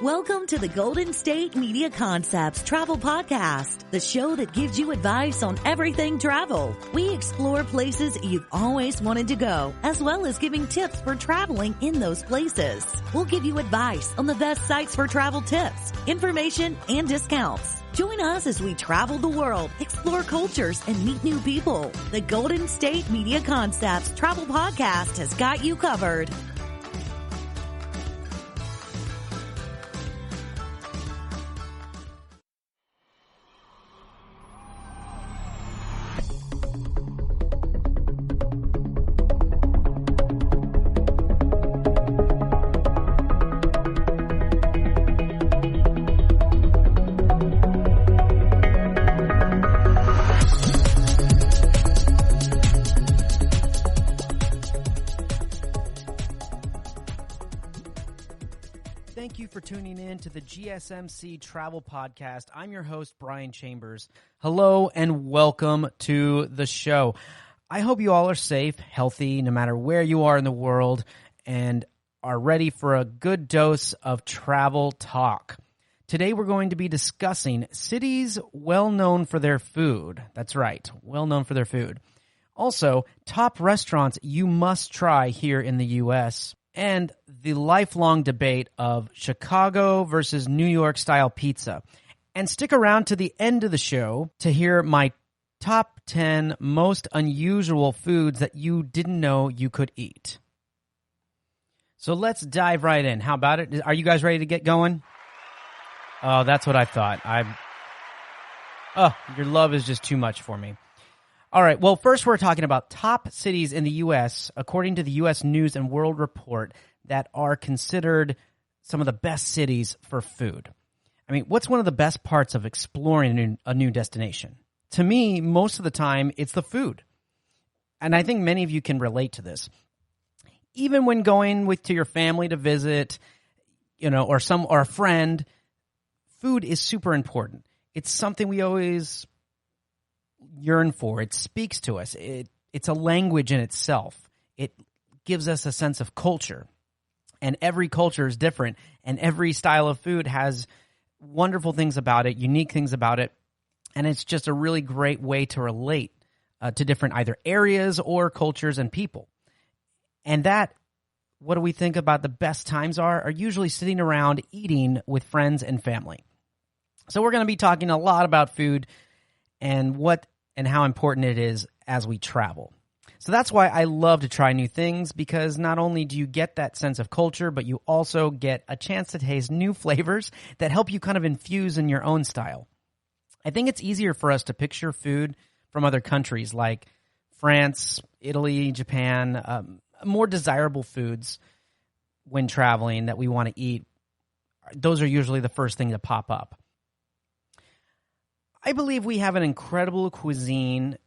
Welcome to the Golden State Media Concepts Travel Podcast, the show that gives you advice on everything travel. We explore places you've always wanted to go, as well as giving tips for traveling in those places. We'll give you advice on the best sites for travel tips, information, and discounts. Join us as we travel the world, explore cultures, and meet new people. The Golden State Media Concepts Travel Podcast has got you covered. Thank you for tuning in to the GSMC Travel Podcast. I'm your host, Brian Chambers. Hello and welcome to the show. I hope you all are safe, healthy, no matter where you are in the world, and are ready for a good dose of travel talk. Today we're going to be discussing cities well known for their food. That's right, well known for their food. Also, top restaurants you must try here in the U.S., and the lifelong debate of Chicago versus New York style pizza. And stick around to the end of the show to hear my top 10 most unusual foods that you didn't know you could eat. So let's dive right in. How about it? Are you guys ready to get going? Oh, that's what I thought. Your love is just too much for me. All right, well, first we're talking about top cities in the U.S., according to the U.S. News and World Report, that are considered some of the best cities for food. I mean, what's one of the best parts of exploring a new destination? To me, most of the time, it's the food. And I think many of you can relate to this. Even when going to your family to visit, or a friend, food is super important. It's something we always yearn for. It speaks to us. It's a language in itself. It gives us a sense of culture. And every culture is different, and every style of food has wonderful things about it, unique things about it, and it's just a really great way to relate to different either areas or cultures and people. And that, what do we think about the best times are usually sitting around eating with friends and family. So we're going to be talking a lot about food and how important it is as we travel. So that's why I love to try new things, because not only do you get that sense of culture, but you also get a chance to taste new flavors that help you kind of infuse in your own style. I think it's easier for us to picture food from other countries like France, Italy, Japan, more desirable foods when traveling that we want to eat. Those are usually the first thing to pop up. I believe we have an incredible cuisine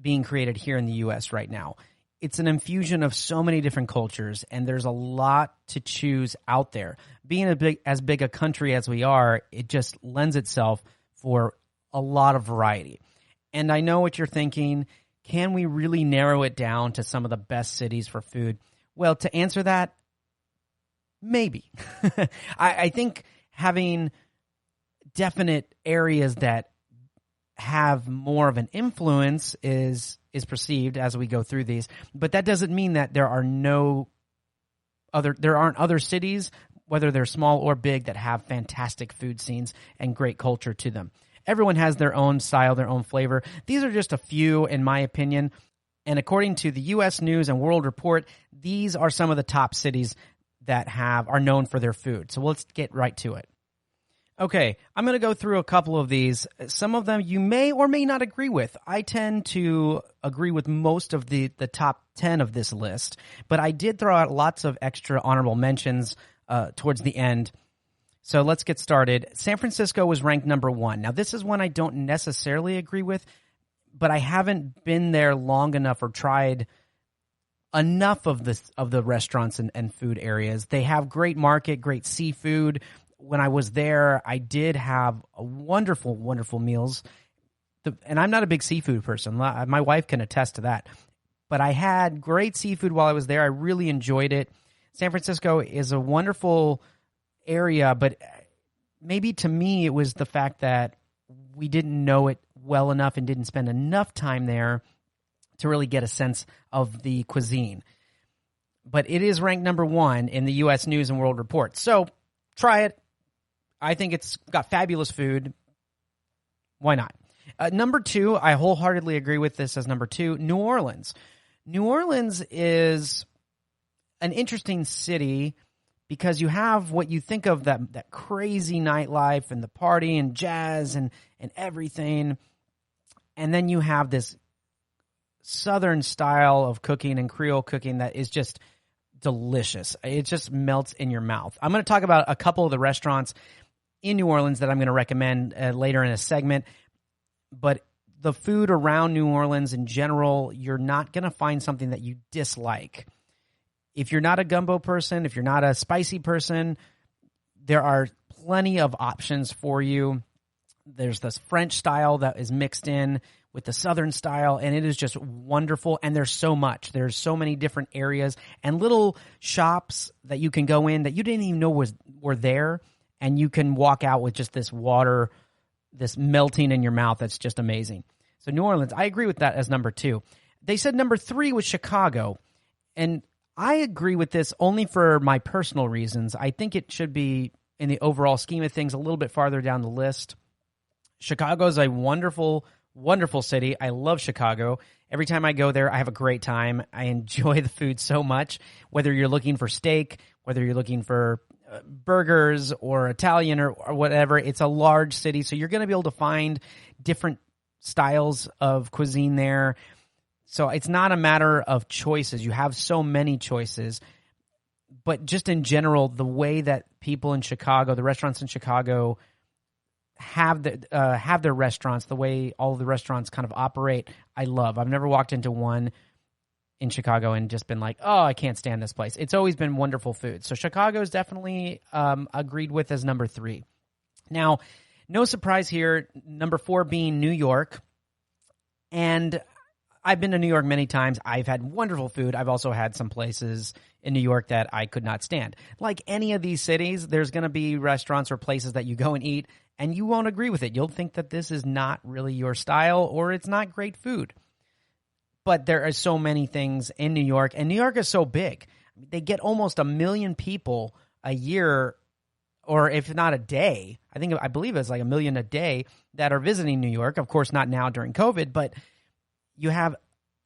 being created here in the U.S. right now. It's an infusion of so many different cultures, and there's a lot to choose out there. Being as big a country as we are, it just lends itself for a lot of variety. And I know what you're thinking. Can we really narrow it down to some of the best cities for food? Well, to answer that, maybe. I think having definite areas that have more of an influence is perceived as we go through these, but that doesn't mean that there aren't other cities, whether they're small or big, that have fantastic food scenes and great culture to them. Everyone has their own style, their own flavor. These are just a few, in my opinion, and according to the U.S. News and World Report, these are some of the top cities that are known for their food. So let's get right to it. Okay, I'm going to go through a couple of these. Some of them you may or may not agree with. I tend to agree with most of the top 10 of this list, but I did throw out lots of extra honorable mentions towards the end. So let's get started. San Francisco was ranked number 1. Now, this is one I don't necessarily agree with, but I haven't been there long enough or tried enough of the restaurants and food areas. They have great market, great seafood. When I was there, I did have wonderful, wonderful meals. And I'm not a big seafood person. My wife can attest to that. But I had great seafood while I was there. I really enjoyed it. San Francisco is a wonderful area, but maybe to me it was the fact that we didn't know it well enough and didn't spend enough time there to really get a sense of the cuisine. But it is ranked number 1 in the U.S. News and World Report. So try it. I think it's got fabulous food. Why not? Number 2, I wholeheartedly agree with this as number 2, New Orleans. New Orleans is an interesting city because you have what you think of that crazy nightlife and the party and jazz and everything. And then you have this Southern style of cooking and Creole cooking that is just delicious. It just melts in your mouth. I'm going to talk about a couple of the restaurants in New Orleans that I'm going to recommend later in a segment. But the food around New Orleans in general, you're not going to find something that you dislike. If you're not a gumbo person, if you're not a spicy person, there are plenty of options for you. There's this French style that is mixed in with the Southern style, and it is just wonderful. And there's so much. There's so many different areas and little shops that you can go in that you didn't even know were there, and you can walk out with just this water, this melting in your mouth that's just amazing. So New Orleans, I agree with that as number 2. They said number 3 was Chicago, and I agree with this only for my personal reasons. I think it should be, in the overall scheme of things, a little bit farther down the list. Chicago is a wonderful, wonderful city. I love Chicago. Every time I go there, I have a great time. I enjoy the food so much, whether you're looking for steak, whether you're looking for burgers or Italian or whatever. It's a large city, so you're going to be able to find different styles of cuisine there. So it's not a matter of choices. You have so many choices. But just in general, the way that people in Chicago, the restaurants in Chicago, have their restaurants, the way all of the restaurants kind of operate, I love. I've never walked into one in Chicago and just been like, oh, I can't stand this place. It's always been wonderful food. So Chicago is definitely agreed with as number 3. Now, no surprise here, number 4 being New York. And I've been to New York many times. I've had wonderful food. I've also had some places in New York that I could not stand. Like any of these cities, there's going to be restaurants or places that you go and eat, and you won't agree with it. You'll think that this is not really your style or it's not great food. But there are so many things in New York, and New York is so big. They get almost 1 million people a year, or if not a day. I believe it's like 1 million a day that are visiting New York. Of course, not now during COVID, but you have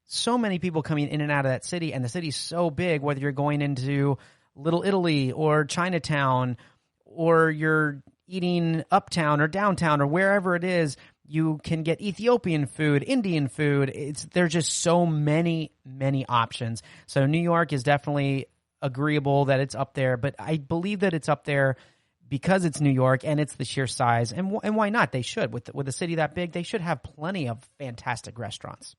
so many people coming in and out of that city, and the city's so big, whether you're going into Little Italy or Chinatown, or you're eating uptown or downtown or wherever it is, you can get Ethiopian food, Indian food. There's just so many, many options. So New York is definitely agreeable that it's up there, but I believe that it's up there because it's New York and it's the sheer size. And why not? They should. With a city that big, they should have plenty of fantastic restaurants.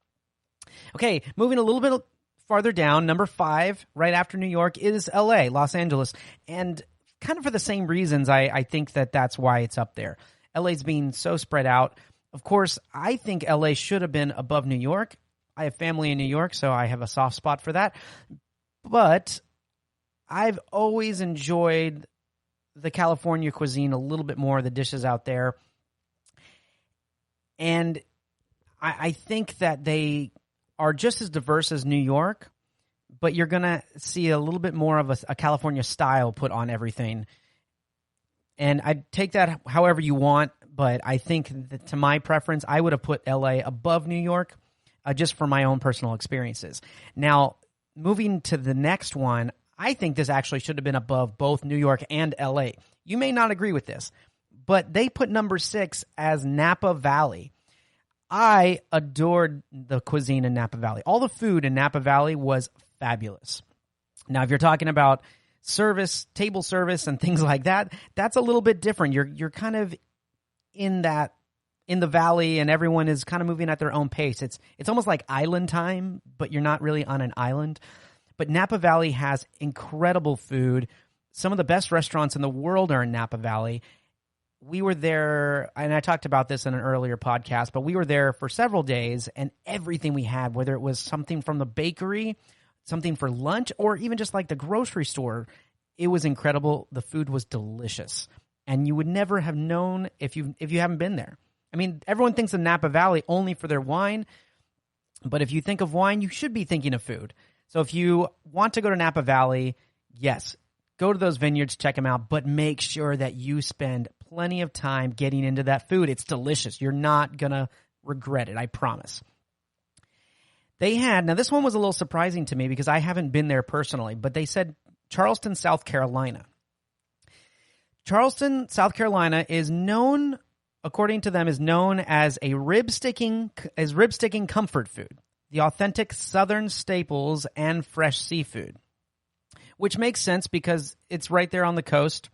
Okay, moving a little bit farther down, number 5, right after New York, is L.A., Los Angeles. And kind of for the same reasons, I think that's why it's up there. L.A.'s being so spread out. Of course, I think L.A. should have been above New York. I have family in New York, so I have a soft spot for that. But I've always enjoyed the California cuisine a little bit more, the dishes out there. And I think that they are just as diverse as New York, but you're going to see a little bit more of a California style put on everything. And I'd take that however you want, but I think that to my preference, I would have put LA above New York just for my own personal experiences. Now, moving to the next one, I think this actually should have been above both New York and LA. You may not agree with this, but they put number 6 as Napa Valley. I adored the cuisine in Napa Valley. All the food in Napa Valley was fabulous. Now, if you're talking about service, table service, and things like that, that's a little bit different. You're kind of in the valley, and everyone is kind of moving at their own pace. It's almost like island time, but you're not really on an island. But Napa Valley has incredible food. Some of the best restaurants in the world are in Napa Valley. We were there, and I talked about this in an earlier podcast, but we were there for several days, and everything we had, whether it was something from the bakery, something for lunch, or even just like the grocery store, It was incredible. The food was delicious. And you would never have known if you haven't been there. I mean, everyone thinks of Napa Valley only for their wine, but if you think of wine, you should be thinking of food. So if you want to go to Napa Valley, yes, go to those vineyards, check them out, but make sure that you spend plenty of time getting into that food. It's delicious. You're not going to regret it, I promise. Now this one was a little surprising to me because I haven't been there personally, but they said Charleston, South Carolina. Charleston, South Carolina is known, according to them, is known as a rib-sticking comfort food, the authentic Southern staples and fresh seafood, which makes sense because it's right there on the coast.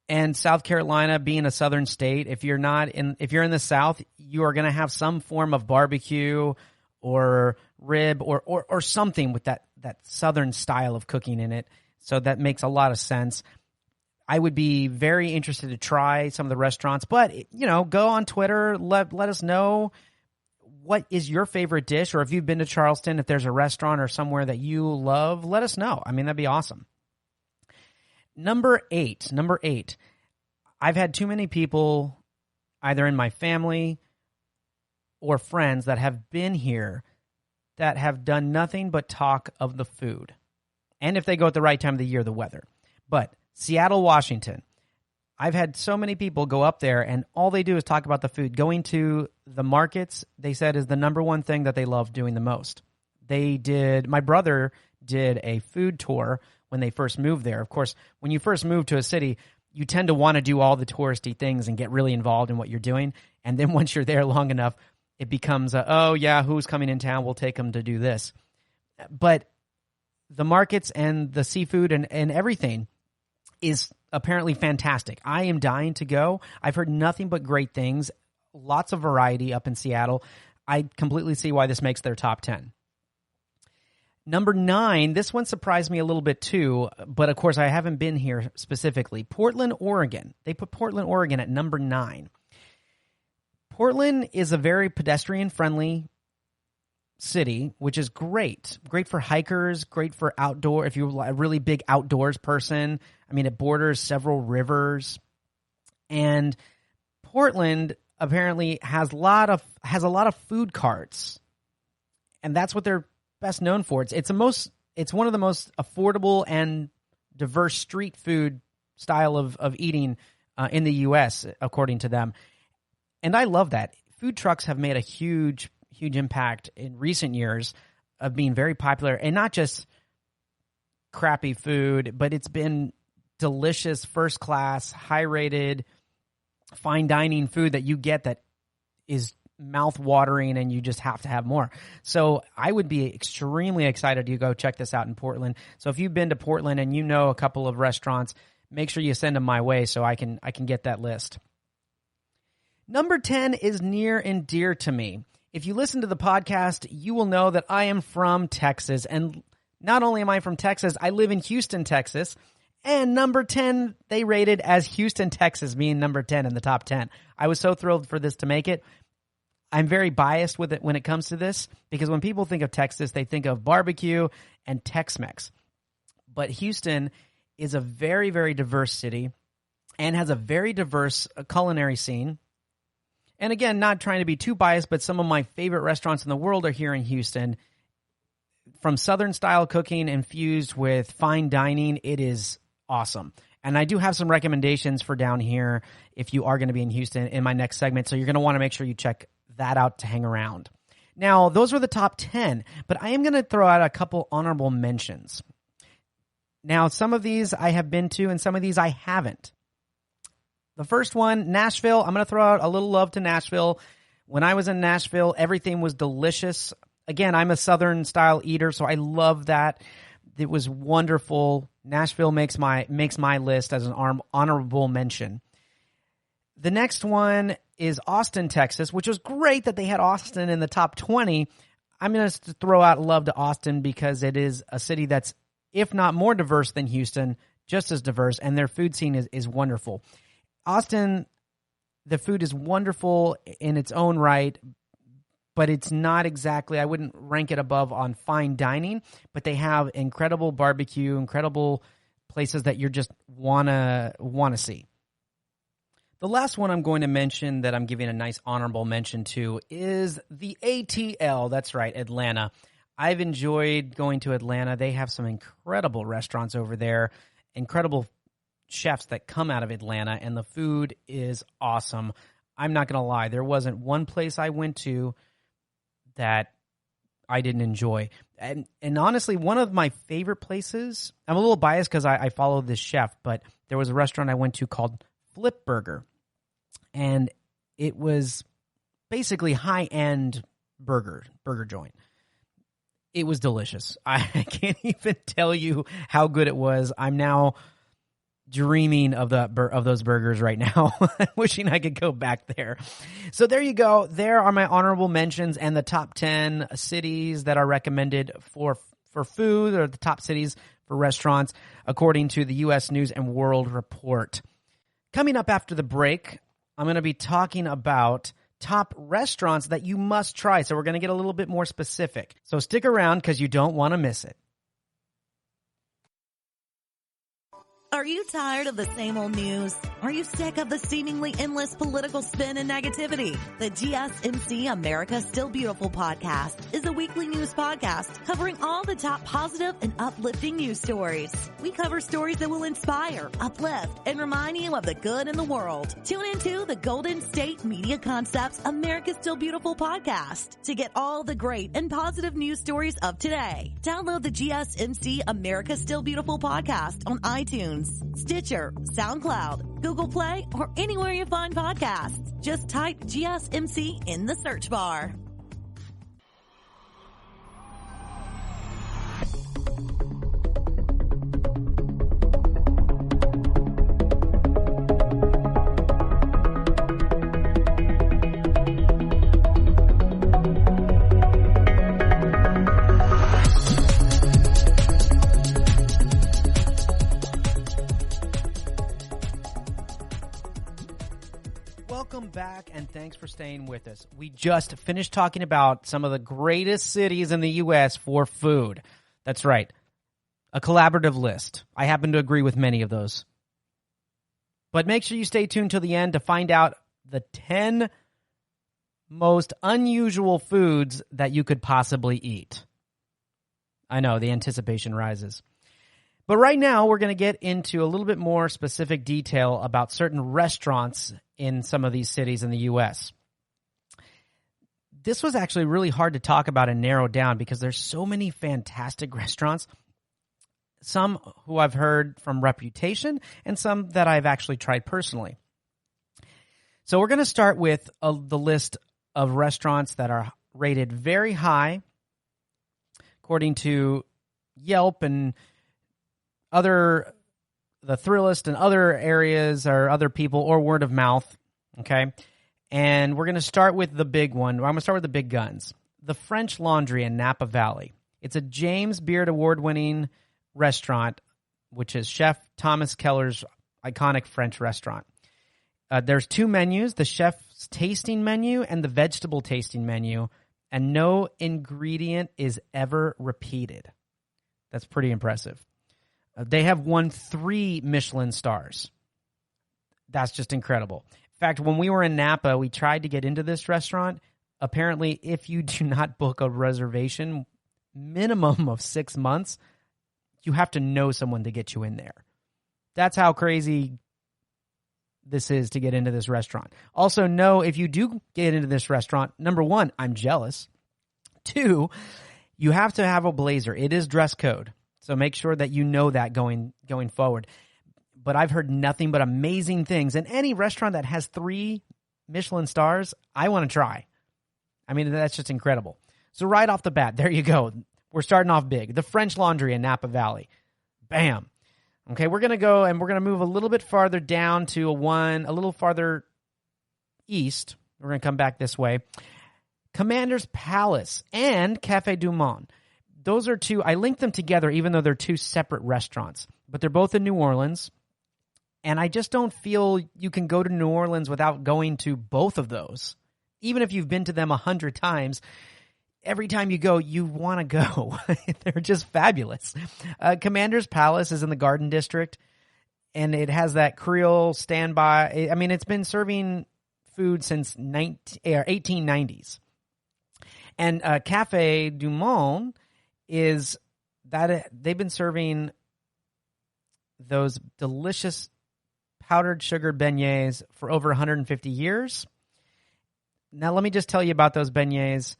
And South Carolina being a southern state, if you're in the South, you are going to have some form of barbecue or rib or something with that southern style of cooking in it. So that makes a lot of sense. I would be very interested to try some of the restaurants, but go on Twitter, let us know what is your favorite dish, or if you've been to Charleston, if there's a restaurant or somewhere that you love, let us know. I mean, that'd be awesome. Number eight. I've had too many people, either in my family or friends, that have been here that have done nothing but talk of the food. And if they go at the right time of the year, the weather. But Seattle, Washington, I've had so many people go up there and all they do is talk about the food. Going to the markets, they said, is the number one thing that they love doing the most. My brother did a food tour when they first moved there. Of course, when you first move to a city, you tend to want to do all the touristy things and get really involved in what you're doing. And then once you're there long enough, it becomes who's coming in town? We'll take them to do this. But the markets and the seafood and everything is apparently fantastic. I am dying to go. I've heard nothing but great things. Lots of variety up in Seattle. I completely see why this makes their top 10. Number 9, this one surprised me a little bit too, but of course I haven't been here specifically. Portland, Oregon. They put Portland, Oregon at number 9. Portland is a very pedestrian-friendly city, which is great. Great for hikers, great for outdoor, if you're a really big outdoors person. I mean, it borders several rivers. And Portland apparently has a lot of food carts. And that's what they're best known for. It's one of the most affordable and diverse street food style of eating in the U.S., according to them. And I love that. Food trucks have made a huge impact in recent years of being very popular, and not just crappy food, but it's been delicious, first class, high rated, fine dining food that you get that is mouth watering and you just have to have more. So I would be extremely excited to go check this out in Portland. So if you've been to Portland and you know a couple of restaurants, make sure you send them my way so I can get that list. Number 10 is near and dear to me. If you listen to the podcast, you will know that I am from Texas. And not only am I from Texas, I live in Houston, Texas. And number 10, they rated as Houston, Texas, being number 10 in the top 10. I was so thrilled for this to make it. I'm very biased with it when it comes to this, because when people think of Texas, they think of barbecue and Tex-Mex. But Houston is a very, very diverse city and has a very diverse culinary scene. And again, not trying to be too biased, but some of my favorite restaurants in the world are here in Houston. From Southern style cooking infused with fine dining, it is awesome. And I do have some recommendations for down here if you are going to be in Houston in my next segment. So you're going to want to make sure you check that out to hang around. Now, those were the top 10, but I am going to throw out a couple honorable mentions. Now, some of these I have been to and some of these I haven't. The first one, Nashville. I'm going to throw out a little love to Nashville. When I was in Nashville, everything was delicious. Again, I'm a Southern style eater, so I love that. It was wonderful. Nashville makes my list as an honorable mention. The next one is Austin, Texas, which was great that they had Austin in the top 20. I'm going to throw out love to Austin because it is a city that's, if not more diverse than Houston, just as diverse, and their food scene is wonderful. Austin, the food is wonderful in its own right, but it's not exactly, I wouldn't rank it above on fine dining, but they have incredible barbecue, incredible places that you're just wanna see. The last one I'm going to mention that I'm giving a nice honorable mention to is the ATL. That's right, Atlanta. I've enjoyed going to Atlanta. They have some incredible restaurants over there, incredible chefs that come out of Atlanta, and the food is awesome. I'm not going to lie. There wasn't one place I went to that I didn't enjoy. And honestly, one of my favorite places, I'm a little biased because I follow this chef, but there was a restaurant I went to called Flip Burger, and it was basically high-end burger joint. It was delicious. I can't even tell you how good it was. I'm now dreaming of those burgers right now, wishing I could go back there. So there you go. There are my honorable mentions and the top 10 cities that are recommended for food, or the top cities for restaurants, according to the U.S. News and World Report. Coming up after the break, I'm going to be talking about top restaurants that you must try. So we're going to get a little bit more specific. So stick around because you don't want to miss it. Are you tired of the same old news? Are you sick of the seemingly endless political spin and negativity? The GSMC America Still Beautiful podcast is a weekly news podcast covering all the top positive and uplifting news stories. We cover stories that will inspire, uplift, and remind you of the good in the world. Tune into the Golden State Media Concepts America Still Beautiful podcast to get all the great and positive news stories of today. Download the GSMC America Still Beautiful podcast on iTunes, Stitcher, SoundCloud, Google Play, or anywhere you find podcasts. Just type GSMC in the search bar. Welcome back, and thanks for staying with us. We just finished talking about some of the greatest cities in the U.S. for food. That's right, a collaborative list. I happen to agree with many of those. But make sure you stay tuned till the end to find out the 10 most unusual foods that you could possibly eat. I know, the anticipation rises. But right now, we're going to get into a little bit more specific detail about certain restaurants in some of these cities in the U.S. This was actually really hard to talk about and narrow down because there's so many fantastic restaurants, some who I've heard from reputation and some that I've actually tried personally. So we're going to start with the list of restaurants that are rated very high according to Yelp and the Thrillist and other areas or other people, or word of mouth, okay? And we're going to start with the big one. I'm going to start with the big guns. The French Laundry in Napa Valley. It's a James Beard Award-winning restaurant, which is Chef Thomas Keller's iconic French restaurant. There's two menus, the chef's tasting menu and the vegetable tasting menu, and no ingredient is ever repeated. That's pretty impressive. They have won 3 Michelin stars. That's just incredible. In fact, when we were in Napa, we tried to get into this restaurant. Apparently, if you do not book a reservation, minimum of 6 months, you have to know someone to get you in there. That's how crazy this is to get into this restaurant. Also, know if you do get into this restaurant, number 1, I'm jealous. 2, you have to have a blazer. It is dress code. So make sure that you know that going forward. But I've heard nothing but amazing things. And any restaurant that has 3 Michelin stars, I want to try. I mean, that's just incredible. So right off the bat, there you go. We're starting off big. The French Laundry in Napa Valley. Bam. Okay, we're going to go and we're going to move a little bit farther down to a little farther east. We're going to come back this way. Commander's Palace and Café du Monde. Those are 2, I linked them together even though they're 2 separate restaurants, but they're both in New Orleans, and I just don't feel you can go to New Orleans without going to both of those. even if you've been to them 100 times, every time you go, you want to go. They're just fabulous. Commander's Palace is in the Garden District, and it has that Creole standby. I mean, it's been serving food since 1890s. And Cafe du Monde is that they've been serving those delicious powdered sugar beignets for over 150 years. Now, let me just tell you about those beignets.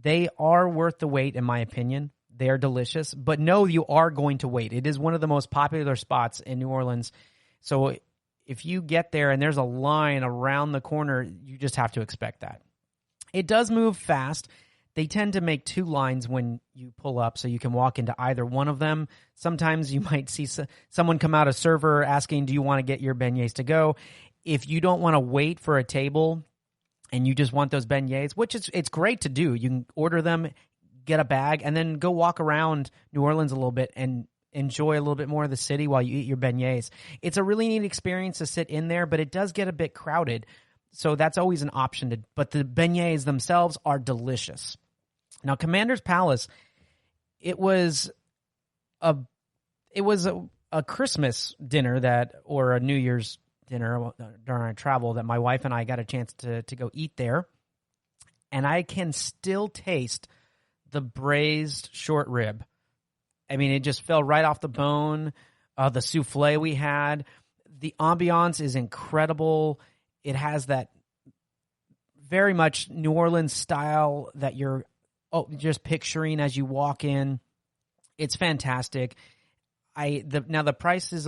They are worth the wait, in my opinion. They are delicious, but no, you are going to wait. It is one of the most popular spots in New Orleans. So if you get there and there's a line around the corner, you just have to expect that. It does move fast. They tend to make 2 lines when you pull up, so you can walk into either one of them. Sometimes you might see someone come out, a server, asking, do you want to get your beignets to go? If you don't want to wait for a table and you just want those beignets, which it's great to do. You can order them, get a bag, and then go walk around New Orleans a little bit and enjoy a little bit more of the city while you eat your beignets. It's a really neat experience to sit in there, but it does get a bit crowded. So that's always an option. But the beignets themselves are delicious. Now, Commander's Palace, it was a Christmas dinner or a New Year's dinner during our travel that my wife and I got a chance to go eat there. And I can still taste the braised short rib. I mean, it just fell right off the bone. The souffle we had. The ambiance is incredible. It has that very much New Orleans style that you're just picturing as you walk in. It's fantastic. Now the price is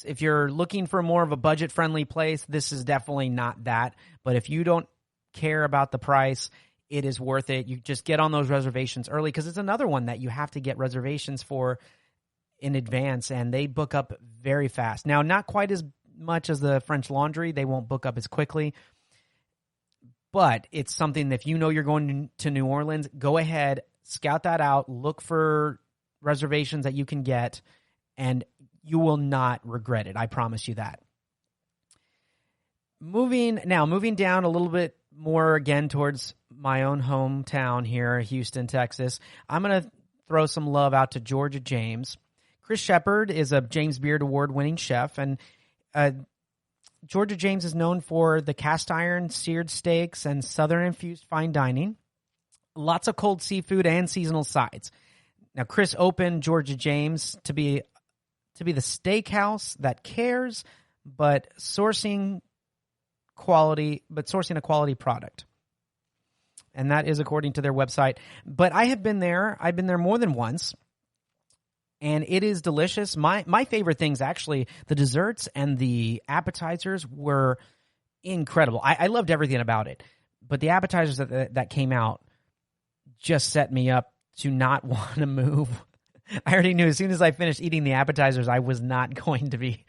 if you're looking for more of a budget-friendly place, this is definitely not that. But if you don't care about the price, it is worth it. You just get on those reservations early, because it's another one that you have to get reservations for in advance, and they book up very fast. Now, not quite as much as the French Laundry. They won't book up as quickly. But it's something that if you know you're going to New Orleans, go ahead, scout that out, look for reservations that you can get, and you will not regret it. I promise you that. Moving down a little bit more again towards my own hometown here, Houston, Texas, I'm going to throw some love out to Georgia James. Chris Shepard is a James Beard Award-winning chef, and Georgia James is known for the cast iron seared steaks and southern-infused fine dining, lots of cold seafood and seasonal sides. Now, Chris opened Georgia James to be the steakhouse that cares, but sourcing a quality product. And that is according to their website. But I have been there. I've been there more than once. And it is delicious. My favorite things, actually, the desserts and the appetizers were incredible. I loved everything about it. But the appetizers that came out just set me up to not want to move. I already knew as soon as I finished eating the appetizers, I was not going to be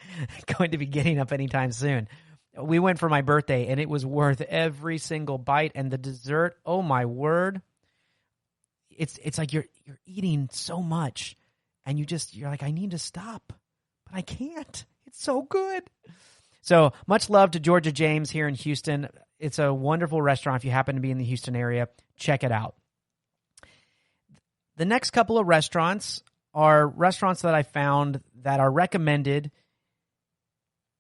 getting up anytime soon. We went for my birthday, and it was worth every single bite. And the dessert, oh my word, it's like you're eating so much. And you're like, I need to stop, but I can't. It's so good. So much love to Georgia James here in Houston. It's a wonderful restaurant. If you happen to be in the Houston area, check it out. The next couple of restaurants are restaurants that I found that are recommended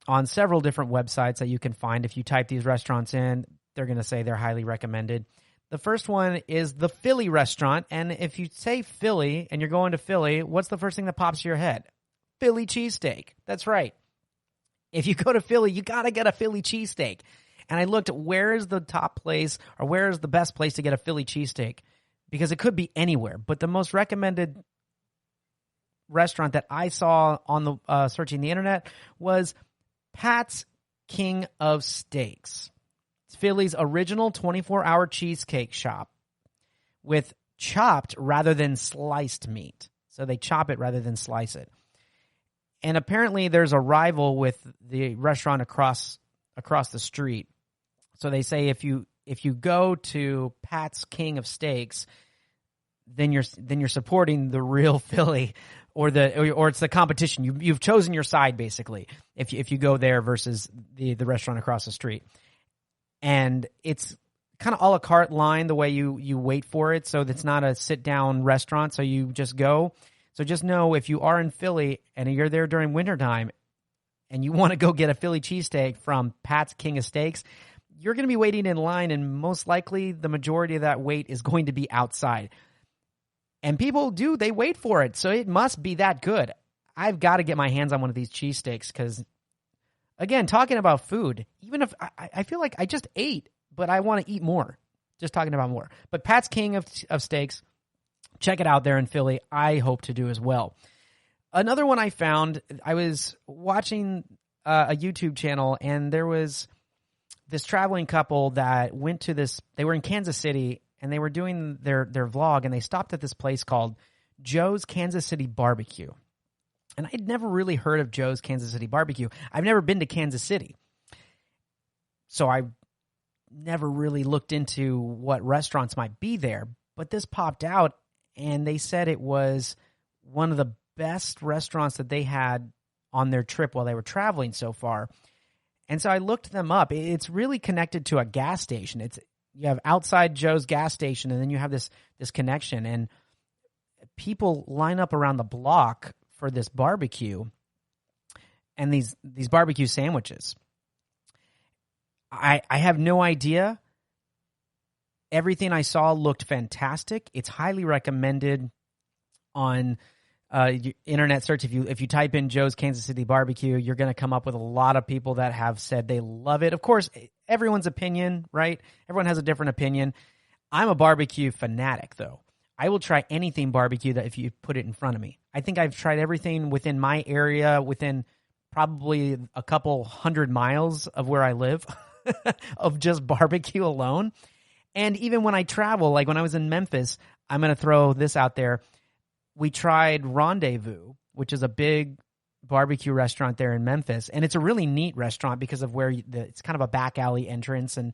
on several different websites that you can find. If you type these restaurants in, they're going to say they're highly recommended. The first one is the Philly restaurant, and if you say Philly and you're going to Philly, what's the first thing that pops to your head? Philly cheesesteak. That's right. If you go to Philly, you got to get a Philly cheesesteak. And I looked at where is the top place or where is the best place to get a Philly cheesesteak, because it could be anywhere. But the most recommended restaurant that I saw on the searching the internet was Pat's King of Steaks. Philly's original 24-hour cheesecake shop with chopped rather than sliced meat. So they chop it rather than slice it. And apparently there's a rival with the restaurant across the street. So they say if you go to Pat's King of Steaks, then you're supporting the real Philly or it's the competition. You've chosen your side, basically, if you go there versus the restaurant across the street. And it's kind of a la carte line, the way you wait for it. So it's not a sit down restaurant. So you just go. So just know if you are in Philly and you're there during wintertime and you want to go get a Philly cheesesteak from Pat's King of Steaks, you're going to be waiting in line, and most likely the majority of that wait is going to be outside. And people they wait for it, so it must be that good. I've got to get my hands on one of these cheesesteaks because, again, talking about food, even if I feel like I just ate, but I want to eat more, just talking about more. But Pat's King of Steaks, check it out there in Philly. I hope to do as well. Another one I found, I was watching a YouTube channel, and there was this traveling couple that went to this, they were in Kansas City, and they were doing their vlog, and they stopped at this place called Joe's Kansas City Barbecue. And I'd never really heard of Joe's Kansas City Barbecue. I've never been to Kansas City. So I never really looked into what restaurants might be there. But this popped out, and they said it was one of the best restaurants that they had on their trip while they were traveling so far. And so I looked them up. It's really connected to a gas station. You have outside Joe's gas station, and then you have this connection. And people line up around the block for this barbecue and these barbecue sandwiches. I have no idea. Everything I saw looked fantastic. It's highly recommended on internet search. If you type in Joe's Kansas City Barbecue, you're going to come up with a lot of people that have said they love it. Of course, everyone's opinion, right? Everyone has a different opinion. I'm a barbecue fanatic, though. I will try anything barbecue that if you put it in front of me. I think I've tried everything within my area, within probably a couple 100 miles of where I live, of just barbecue alone. And even when I travel, like when I was in Memphis, I'm going to throw this out there. We tried Rendezvous, which is a big barbecue restaurant there in Memphis. And it's a really neat restaurant because of where it's kind of a back alley entrance, and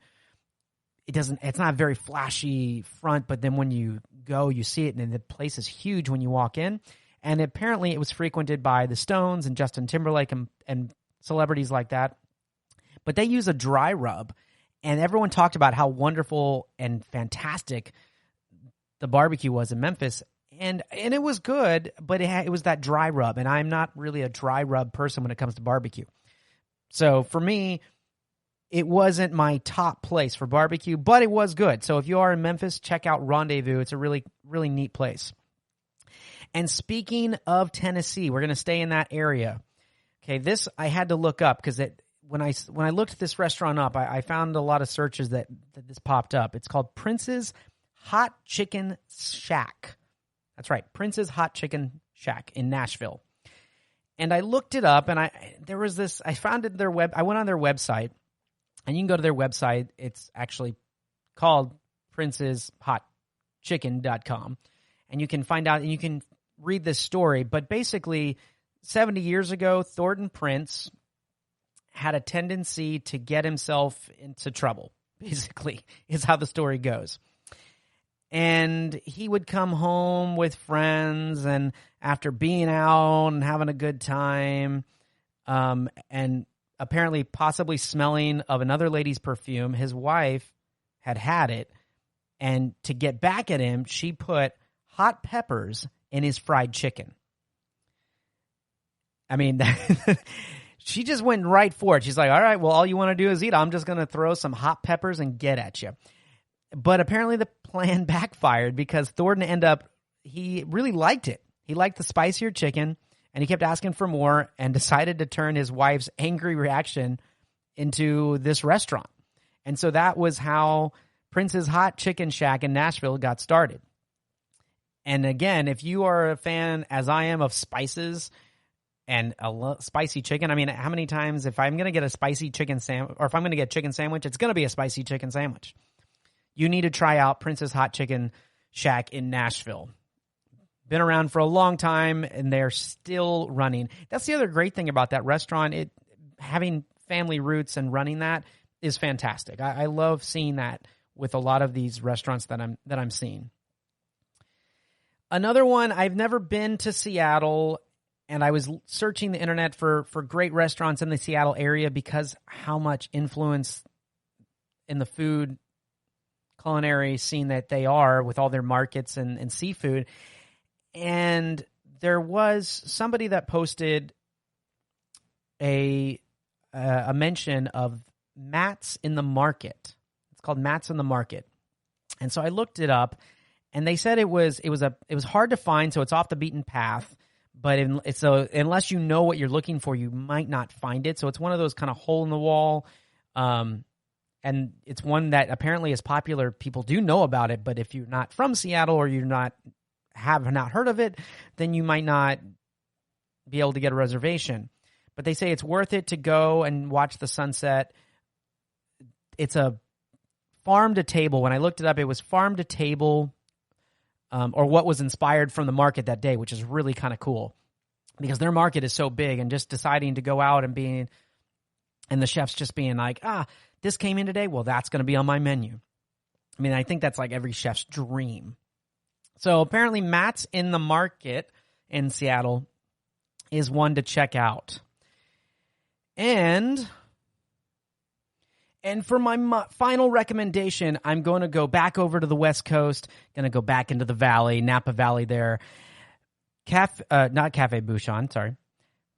it's not a very flashy front, but then when you go, you see it, and the place is huge when you walk in. And apparently it was frequented by the Stones and Justin Timberlake and celebrities like that. But they use a dry rub, and everyone talked about how wonderful and fantastic the barbecue was in Memphis. And it was good, but it was that dry rub, and I'm not really a dry rub person when it comes to barbecue. So for me, it wasn't my top place for barbecue, but it was good. So if you are in Memphis, check out Rendezvous. It's a really, really neat place. And speaking of Tennessee, we're going to stay in that area. Okay, this I had to look up because when I looked this restaurant up, I found a lot of searches that this popped up. It's called Prince's Hot Chicken Shack. That's right, Prince's Hot Chicken Shack in Nashville. And I looked it up, and I found it I went on their website, and you can go to their website. It's actually called princeshotchicken.com. And you can find out, and you can read this story. But basically, 70 years ago, Thornton Prince had a tendency to get himself into trouble, basically, is how the story goes. And he would come home with friends, and after being out and having a good time, and apparently possibly smelling of another lady's perfume, his wife had it, and to get back at him, she put hot peppers in his fried chicken. I mean, she just went right for it. She's like, all right, well, all you want to do is eat. I'm just going to throw some hot peppers and get at you. But apparently the plan backfired because Thornton he really liked it. He liked the spicier chicken, and he kept asking for more and decided to turn his wife's angry reaction into this restaurant. And so that was how Prince's Hot Chicken Shack in Nashville got started. And again, if you are a fan, as I am, of spices and spicy chicken, I mean, how many times if I'm going to get a spicy chicken sandwich, or if I'm going to get a chicken sandwich, it's going to be a spicy chicken sandwich. You need to try out Prince's Hot Chicken Shack in Nashville. Been around for a long time, and they're still running. That's the other great thing about that restaurant. Having family roots and running that is fantastic. I love seeing that with a lot of these restaurants that I'm seeing. Another one, I've never been to Seattle, and I was searching the internet for great restaurants in the Seattle area because how much influence in the food culinary scene that they are with all their markets and seafood. And there was somebody that posted a mention of Matt's in the Market. It's called Matt's in the Market. And so I looked it up, and they said it was hard to find, so it's off the beaten path. But unless you know what you're looking for, you might not find it. So it's one of those kind of hole in the wall, and it's one that apparently is popular. People do know about it, but if you're not from Seattle or have not heard of it, then you might not be able to get a reservation. But they say it's worth it to go and watch the sunset. It's a farm to table. When I looked it up, it was farm to table, or what was inspired from the market that day, which is really kind of cool because their market is so big, and just deciding to go out and the chefs just being like, this came in today. Well, that's going to be on my menu. I mean, I think that's like every chef's dream. So apparently Matt's in the Market in Seattle is one to check out. And for my final recommendation, I'm going to go back over to the West Coast, going to go back into the Valley, Napa Valley there. Not Cafe Bouchon, sorry.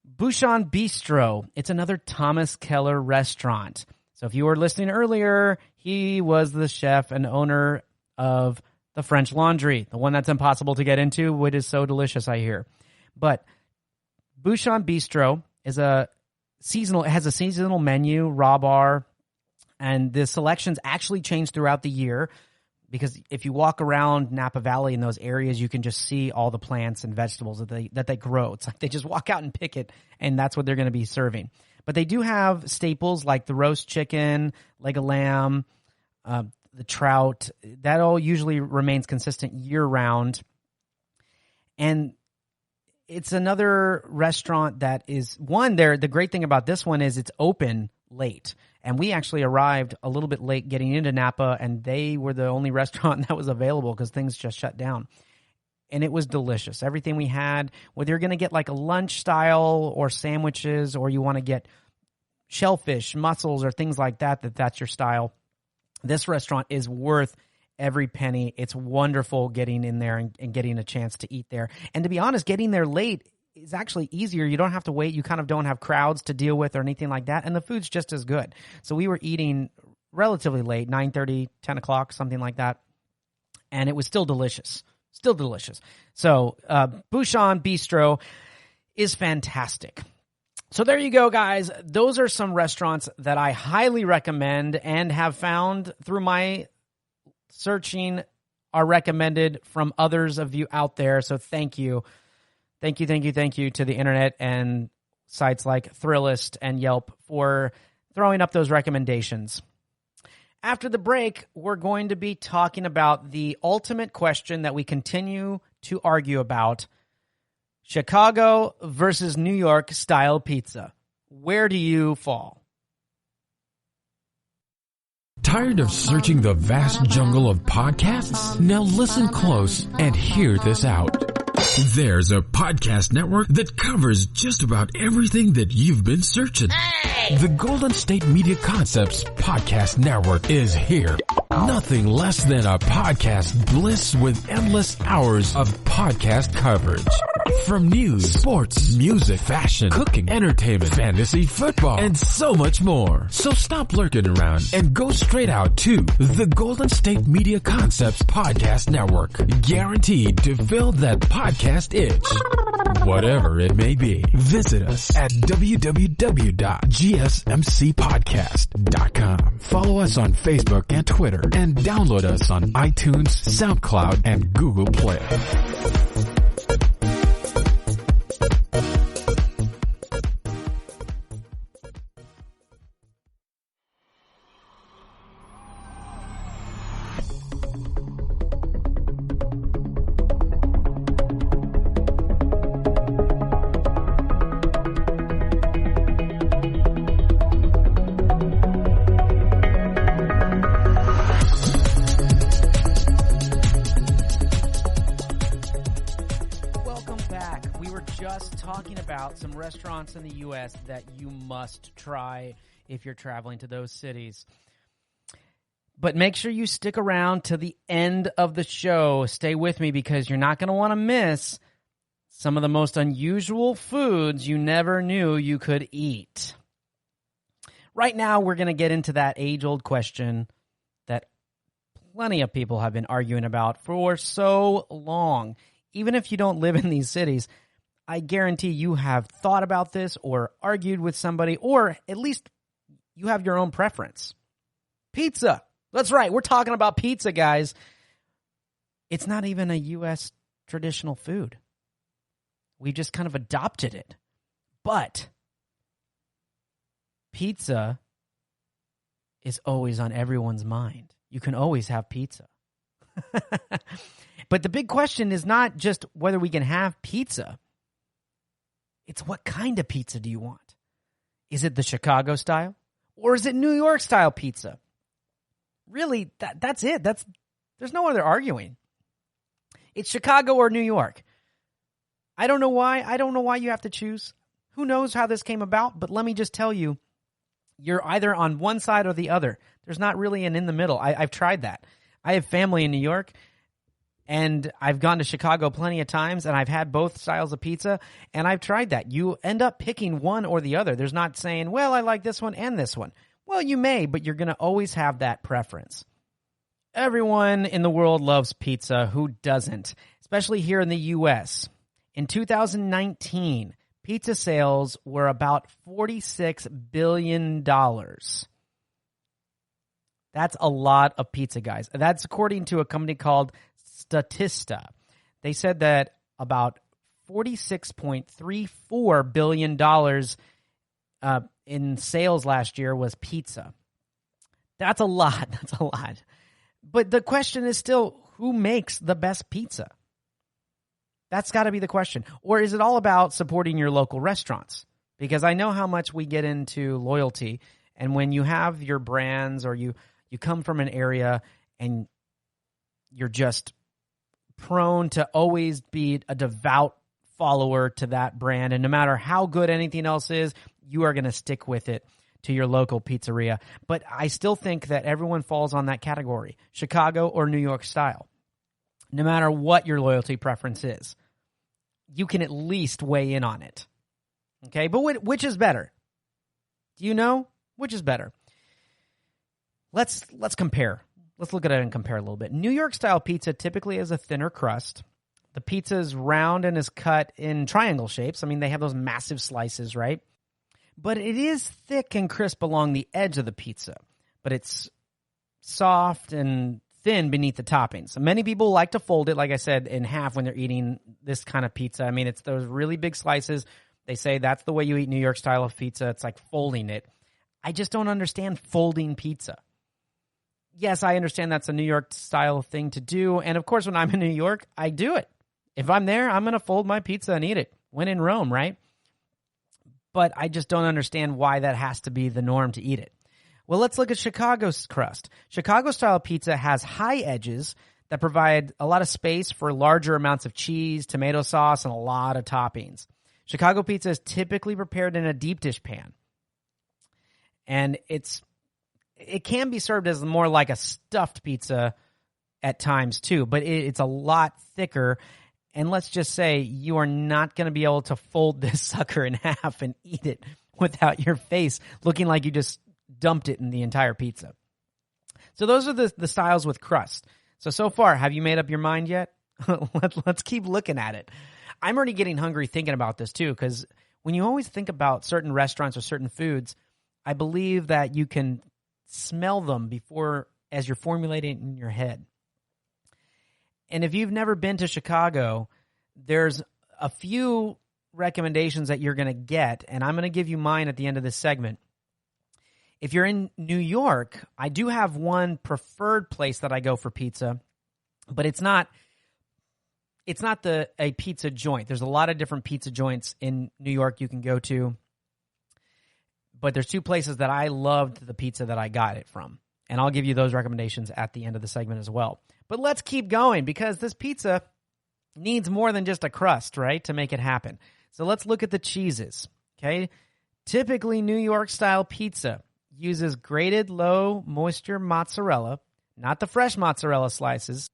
Bouchon Bistro. It's another Thomas Keller restaurant. So if you were listening earlier, he was the chef and owner of the French Laundry, the one that's impossible to get into, which is so delicious, I hear. But Bouchon Bistro has a seasonal menu, raw bar, and the selections actually change throughout the year because if you walk around Napa Valley in those areas, you can just see all the plants and vegetables that they grow. It's like they just walk out and pick it, and that's what they're going to be serving. But they do have staples like the roast chicken, leg of lamb, the trout. That all usually remains consistent year-round. And it's another restaurant that is, the great thing about this one is it's open late. And we actually arrived a little bit late getting into Napa, and they were the only restaurant that was available because things just shut down. And it was delicious. Everything we had, whether you're going to get like a lunch style or sandwiches, or you want to get shellfish, mussels, or things like that's your style, this restaurant is worth every penny. It's wonderful getting in there and getting a chance to eat there. And to be honest, getting there late is actually easier. You don't have to wait. You kind of don't have crowds to deal with or anything like that. And the food's just as good. So we were eating relatively late, 9:30, 10 o'clock, something like that. And it was still delicious. Still delicious. So Bouchon Bistro is fantastic. So there you go, guys. Those are some restaurants that I highly recommend and have found through my searching are recommended from others of you out there. So thank you. Thank you to the internet and sites like Thrillist and Yelp for throwing up those recommendations. After the break, we're going to be talking about the ultimate question that we continue to argue about: Chicago versus New York style pizza. Where do you fall? Tired of searching the vast jungle of podcasts? Now listen close and hear this out. There's a podcast network that covers just about everything that you've been searching. Hey! The Golden State Media Concepts Podcast Network is here. Nothing less than a podcast bliss with endless hours of podcast coverage. From news, sports, music, fashion, cooking, entertainment, fantasy, football, and so much more. So stop lurking around and go straight out to the Golden State Media Concepts Podcast Network. Guaranteed to fill that podcast itch. Whatever it may be. Visit us at www.gsmcpodcast.com. Follow us on Facebook and Twitter, and download us on iTunes, SoundCloud, and Google Play. Some restaurants in the U.S. that you must try if you're traveling to those cities. But make sure you stick around to the end of the show. Stay with me because you're not going to want to miss some of the most unusual foods you never knew you could eat. Right now, we're going to get into that age-old question that plenty of people have been arguing about for so long. Even if you don't live in these cities, I guarantee you have thought about this or argued with somebody, or at least you have your own preference. Pizza. That's right. We're talking about pizza, guys. It's not even a U.S. traditional food. We just kind of adopted it. But pizza is always on everyone's mind. You can always have pizza. But the big question is not just whether we can have pizza. It's what kind of pizza do you want? Is it the Chicago style? Or is it New York style pizza? Really, that's it. There's no other arguing. It's Chicago or New York. I don't know why. I don't know why you have to choose. Who knows how this came about? But let me just tell you, you're either on one side or the other. There's not really an in the middle. I've tried that. I have family in New York, and I've gone to Chicago plenty of times, and I've had both styles of pizza, and I've tried that. You end up picking one or the other. There's not saying, well, I like this one and this one. Well, you may, but you're going to always have that preference. Everyone in the world loves pizza. Who doesn't? Especially here in the U.S. In 2019, pizza sales were about $46 billion. That's a lot of pizza, guys. That's according to a company called Statista. They said that about $46.34 billion in sales last year was pizza. That's a lot. That's a lot. But the question is still, who makes the best pizza? That's got to be the question. Or is it all about supporting your local restaurants? Because I know how much we get into loyalty. And when you have your brands or you come from an area and you're just prone to always be a devout follower to that brand, and no matter how good anything else is, you are going to stick with it to your local pizzeria. But I still think that everyone falls on that category, Chicago or New York style. No matter what your loyalty preference is, you can at least weigh in on it. Okay, but which is better? Do you know? Which is better? Let's compare. Let's look at it and compare a little bit. New York style pizza typically has a thinner crust. The pizza is round and is cut in triangle shapes. I mean, they have those massive slices, right? But it is thick and crisp along the edge of the pizza. But it's soft and thin beneath the toppings. So many people like to fold it, like I said, in half when they're eating this kind of pizza. I mean, it's those really big slices. They say that's the way you eat New York style of pizza. It's like folding it. I just don't understand folding pizza. Yes, I understand that's a New York style thing to do. And of course, when I'm in New York, I do it. If I'm there, I'm going to fold my pizza and eat it. When in Rome, right? But I just don't understand why that has to be the norm to eat it. Well, let's look at Chicago's crust. Chicago-style pizza has high edges that provide a lot of space for larger amounts of cheese, tomato sauce, and a lot of toppings. Chicago pizza is typically prepared in a deep dish pan. And it can be served as more like a stuffed pizza at times too, but it's a lot thicker. And let's just say you are not going to be able to fold this sucker in half and eat it without your face looking like you just dumped it in the entire pizza. So those are the styles with crust. So far, have you made up your mind yet? Let's keep looking at it. I'm already getting hungry thinking about this too, because when you always think about certain restaurants or certain foods, I believe that you can smell them as you're formulating it in your head. And if you've never been to Chicago, there's a few recommendations that you're going to get, and I'm going to give you mine at the end of this segment. If you're in New York, I do have one preferred place that I go for pizza, but it's not a pizza joint. There's a lot of different pizza joints in New York you can go to, but there's two places that I loved the pizza that I got it from, and I'll give you those recommendations at the end of the segment as well. But let's keep going because this pizza needs more than just a crust, right, to make it happen. So let's look at the cheeses, okay? Typically, New York-style pizza uses grated low-moisture mozzarella, not the fresh mozzarella slices,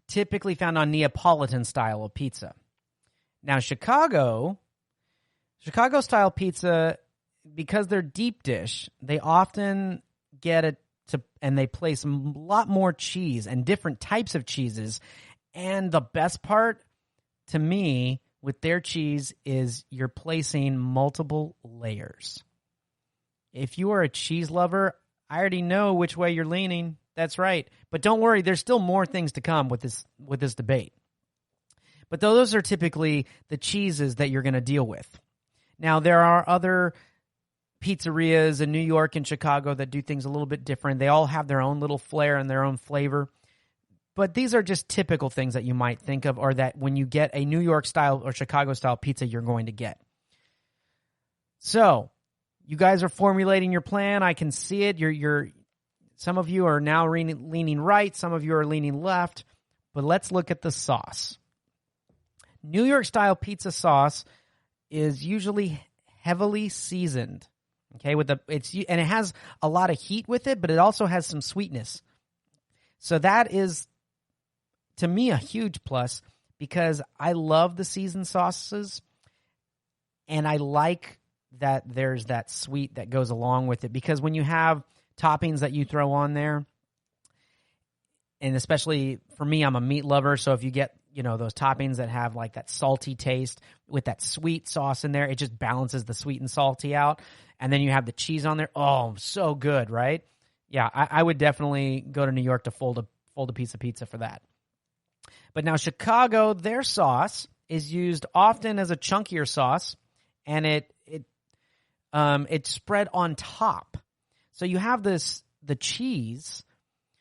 typically found on Neapolitan style of pizza. Now, Chicago style pizza, because they're deep dish, they often get it and they place a lot more cheese and different types of cheeses. And the best part to me with their cheese is you're placing multiple layers. If you are a cheese lover, I already know which way you're leaning. That's right. But don't worry, there's still more things to come with this debate. But those are typically the cheeses that you're going to deal with. Now, there are other pizzerias in New York and Chicago that do things a little bit different. They all have their own little flair and their own flavor. But these are just typical things that you might think of, or that when you get a New York style or Chicago style pizza, you're going to get. So, you guys are formulating your plan. I can see it. Some of you are now leaning right. Some of you are leaning left. But let's look at the sauce. New York style pizza sauce is usually heavily seasoned. Okay, and it has a lot of heat with it, but it also has some sweetness. So that is, to me, a huge plus, because I love the seasoned sauces, and I like that there's that sweet that goes along with it, because when you have toppings that you throw on there, and especially for me, I'm a meat lover, so if you get, those toppings that have like that salty taste with that sweet sauce in there, it just balances the sweet and salty out. And then you have the cheese on there. Oh, so good, right? Yeah, I would definitely go to New York to fold a piece of pizza for that. But now Chicago, their sauce is used often as a chunkier sauce, and it's spread on top. So you have the cheese.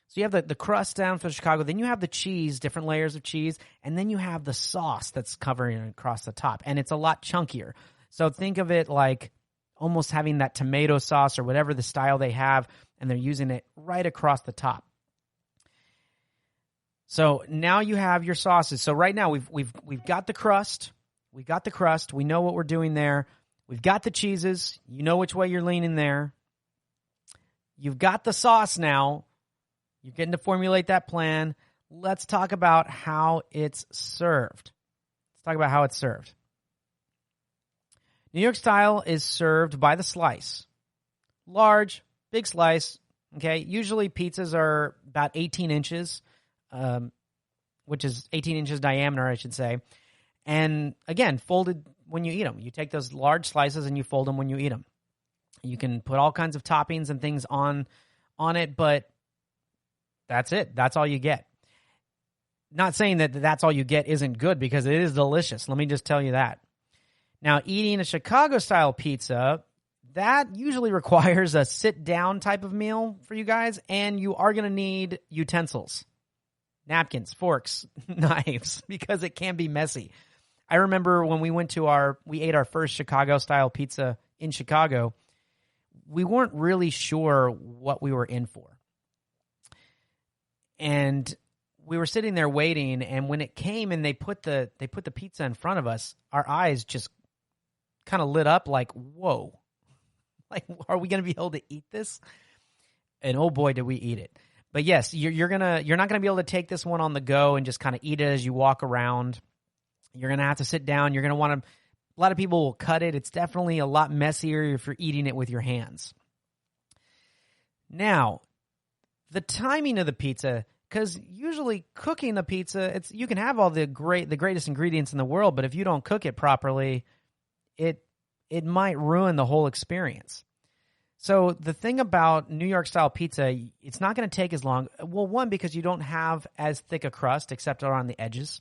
So you have the crust down for Chicago, then you have the cheese, different layers of cheese, and then you have the sauce that's covering it across the top, and it's a lot chunkier. So think of it like almost having that tomato sauce or whatever the style they have, and they're using it right across the top. So now you have your sauces. So right now we've got the crust. We got the crust. We know what we're doing there. We've got the cheeses. You know which way you're leaning there. You've got the sauce now. You're getting to formulate that plan. Let's talk about how it's served. New York style is served by the slice. Large, big slice. Okay, usually pizzas are about 18 inches, which is 18 inches diameter, I should say. And again, folded when you eat them. You take those large slices and you fold them when you eat them. You can put all kinds of toppings and things on it, but that's it. That's all you get. Not saying that that's all you get isn't good, because it is delicious. Let me just tell you that. Now, eating a Chicago-style pizza, that usually requires a sit-down type of meal for you guys, and you are going to need utensils, napkins, forks, knives, because it can be messy. I remember when we ate our first Chicago-style pizza in Chicago, we weren't really sure what we were in for. And we were sitting there waiting, and when it came and they put the pizza in front of us, our eyes just kind of lit up like, whoa, like, are we going to be able to eat this? And oh boy, did we eat it. But yes, you're not going to be able to take this one on the go and just kind of eat it as you walk around. You're going to have to sit down. You're going to want to, a lot of people will cut it. It's definitely a lot messier if you're eating it with your hands. Now, the timing of the pizza, because usually cooking the pizza, you can have all the greatest ingredients in the world, but if you don't cook it properly, it might ruin the whole experience. So the thing about New York style pizza, it's not going to take as long. Well, one, because you don't have as thick a crust except around the edges,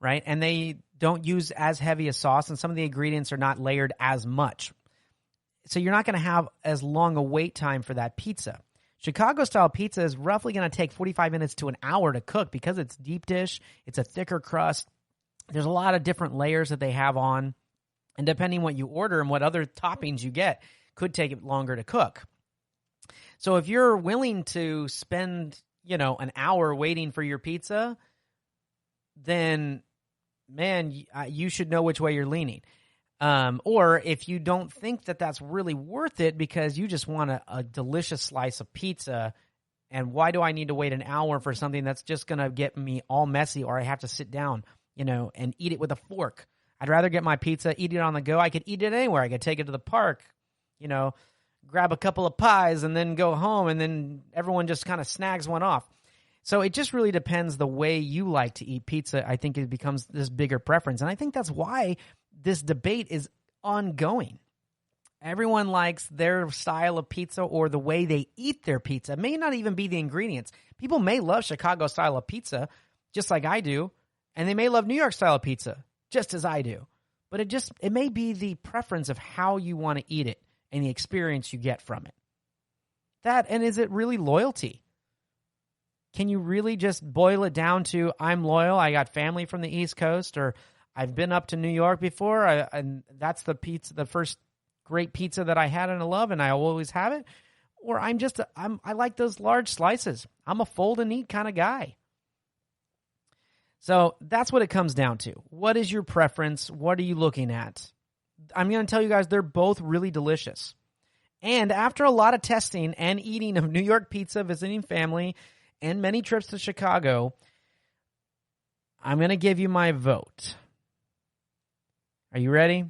right? And they don't use as heavy a sauce, and some of the ingredients are not layered as much. So you're not going to have as long a wait time for that pizza. Chicago-style pizza is roughly going to take 45 minutes to an hour to cook because it's deep dish. It's a thicker crust. There's a lot of different layers that they have on. And depending what you order and what other toppings you get, could take it longer to cook. So if you're willing to spend, an hour waiting for your pizza, then, man, you should know which way you're leaning. Or if you don't think that that's really worth it because you just want a delicious slice of pizza, And why do I need to wait an hour for something that's just going to get me all messy, or I have to sit down, and eat it with a fork? I'd rather get my pizza, eat it on the go. I could eat it anywhere. I could take it to the park, grab a couple of pies and then go home, and then everyone just kind of snags one off. So it just really depends the way you like to eat pizza. I think it becomes this bigger preference. And I think that's why this debate is ongoing. Everyone likes their style of pizza or the way they eat their pizza. It may not even be the ingredients. People may love Chicago style of pizza just like I do, and they may love New York style of pizza just as I do. But it may be the preference of how you want to eat it and the experience you get from it. And is it really loyalty? Can you really just boil it down to, I'm loyal, I got family from the East Coast, or I've been up to New York before, and that's the first great pizza that I had and I love, and I always have it? Or I like those large slices. I'm a fold and eat kind of guy. So that's what it comes down to. What is your preference? What are you looking at? I'm going to tell you guys, they're both really delicious. And after a lot of testing and eating of New York pizza, visiting family, and many trips to Chicago, I'm going to give you my vote. Are you ready?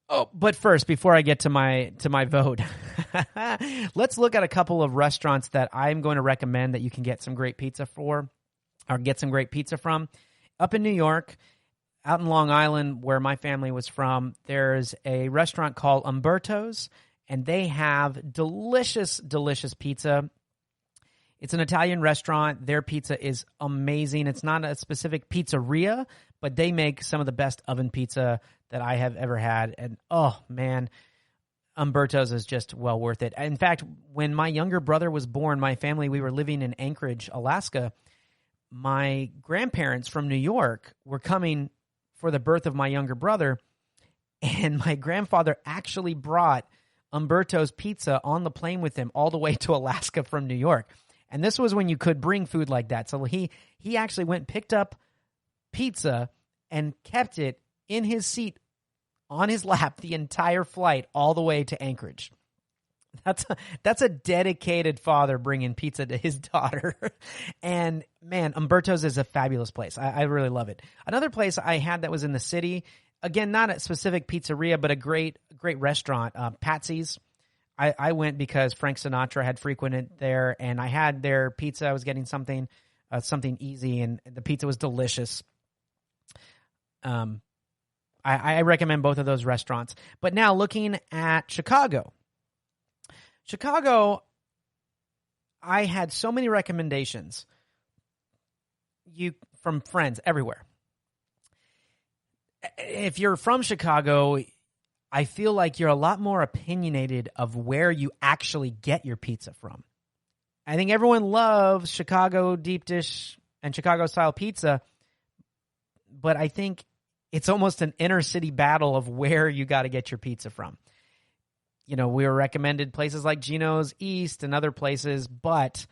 Oh, but first, before I get to my vote, let's look at a couple of restaurants that I'm going to recommend that you can get some great pizza from. Up in New York, out in Long Island, where my family was from, there's a restaurant called Umberto's, and they have delicious, delicious pizza. It's an Italian restaurant. Their pizza is amazing. It's not a specific pizzeria, but they make some of the best oven pizza that I have ever had. And, oh, man, Umberto's is just well worth it. In fact, when my younger brother was born, we were living in Anchorage, Alaska. My grandparents from New York were coming for the birth of my younger brother, and my grandfather actually brought Umberto's pizza on the plane with him all the way to Alaska from New York. And this was when you could bring food like that. So he actually went and picked up pizza and kept it in his seat on his lap the entire flight all the way to Anchorage. That's a dedicated father bringing pizza to his daughter. And, man, Umberto's is a fabulous place. I really love it. Another place I had that was in the city, again, not a specific pizzeria, but a great restaurant, Patsy's. I went because Frank Sinatra had frequented there, and I had their pizza. I was getting something easy, and the pizza was delicious. I recommend both of those restaurants. But now looking at Chicago, I had so many recommendations from friends everywhere. If you're from Chicago, I feel like you're a lot more opinionated of where you actually get your pizza from. I think everyone loves Chicago deep dish and Chicago style pizza, but I think it's almost an inner city battle of where you got to get your pizza from. We were recommended places like Gino's East and other places, but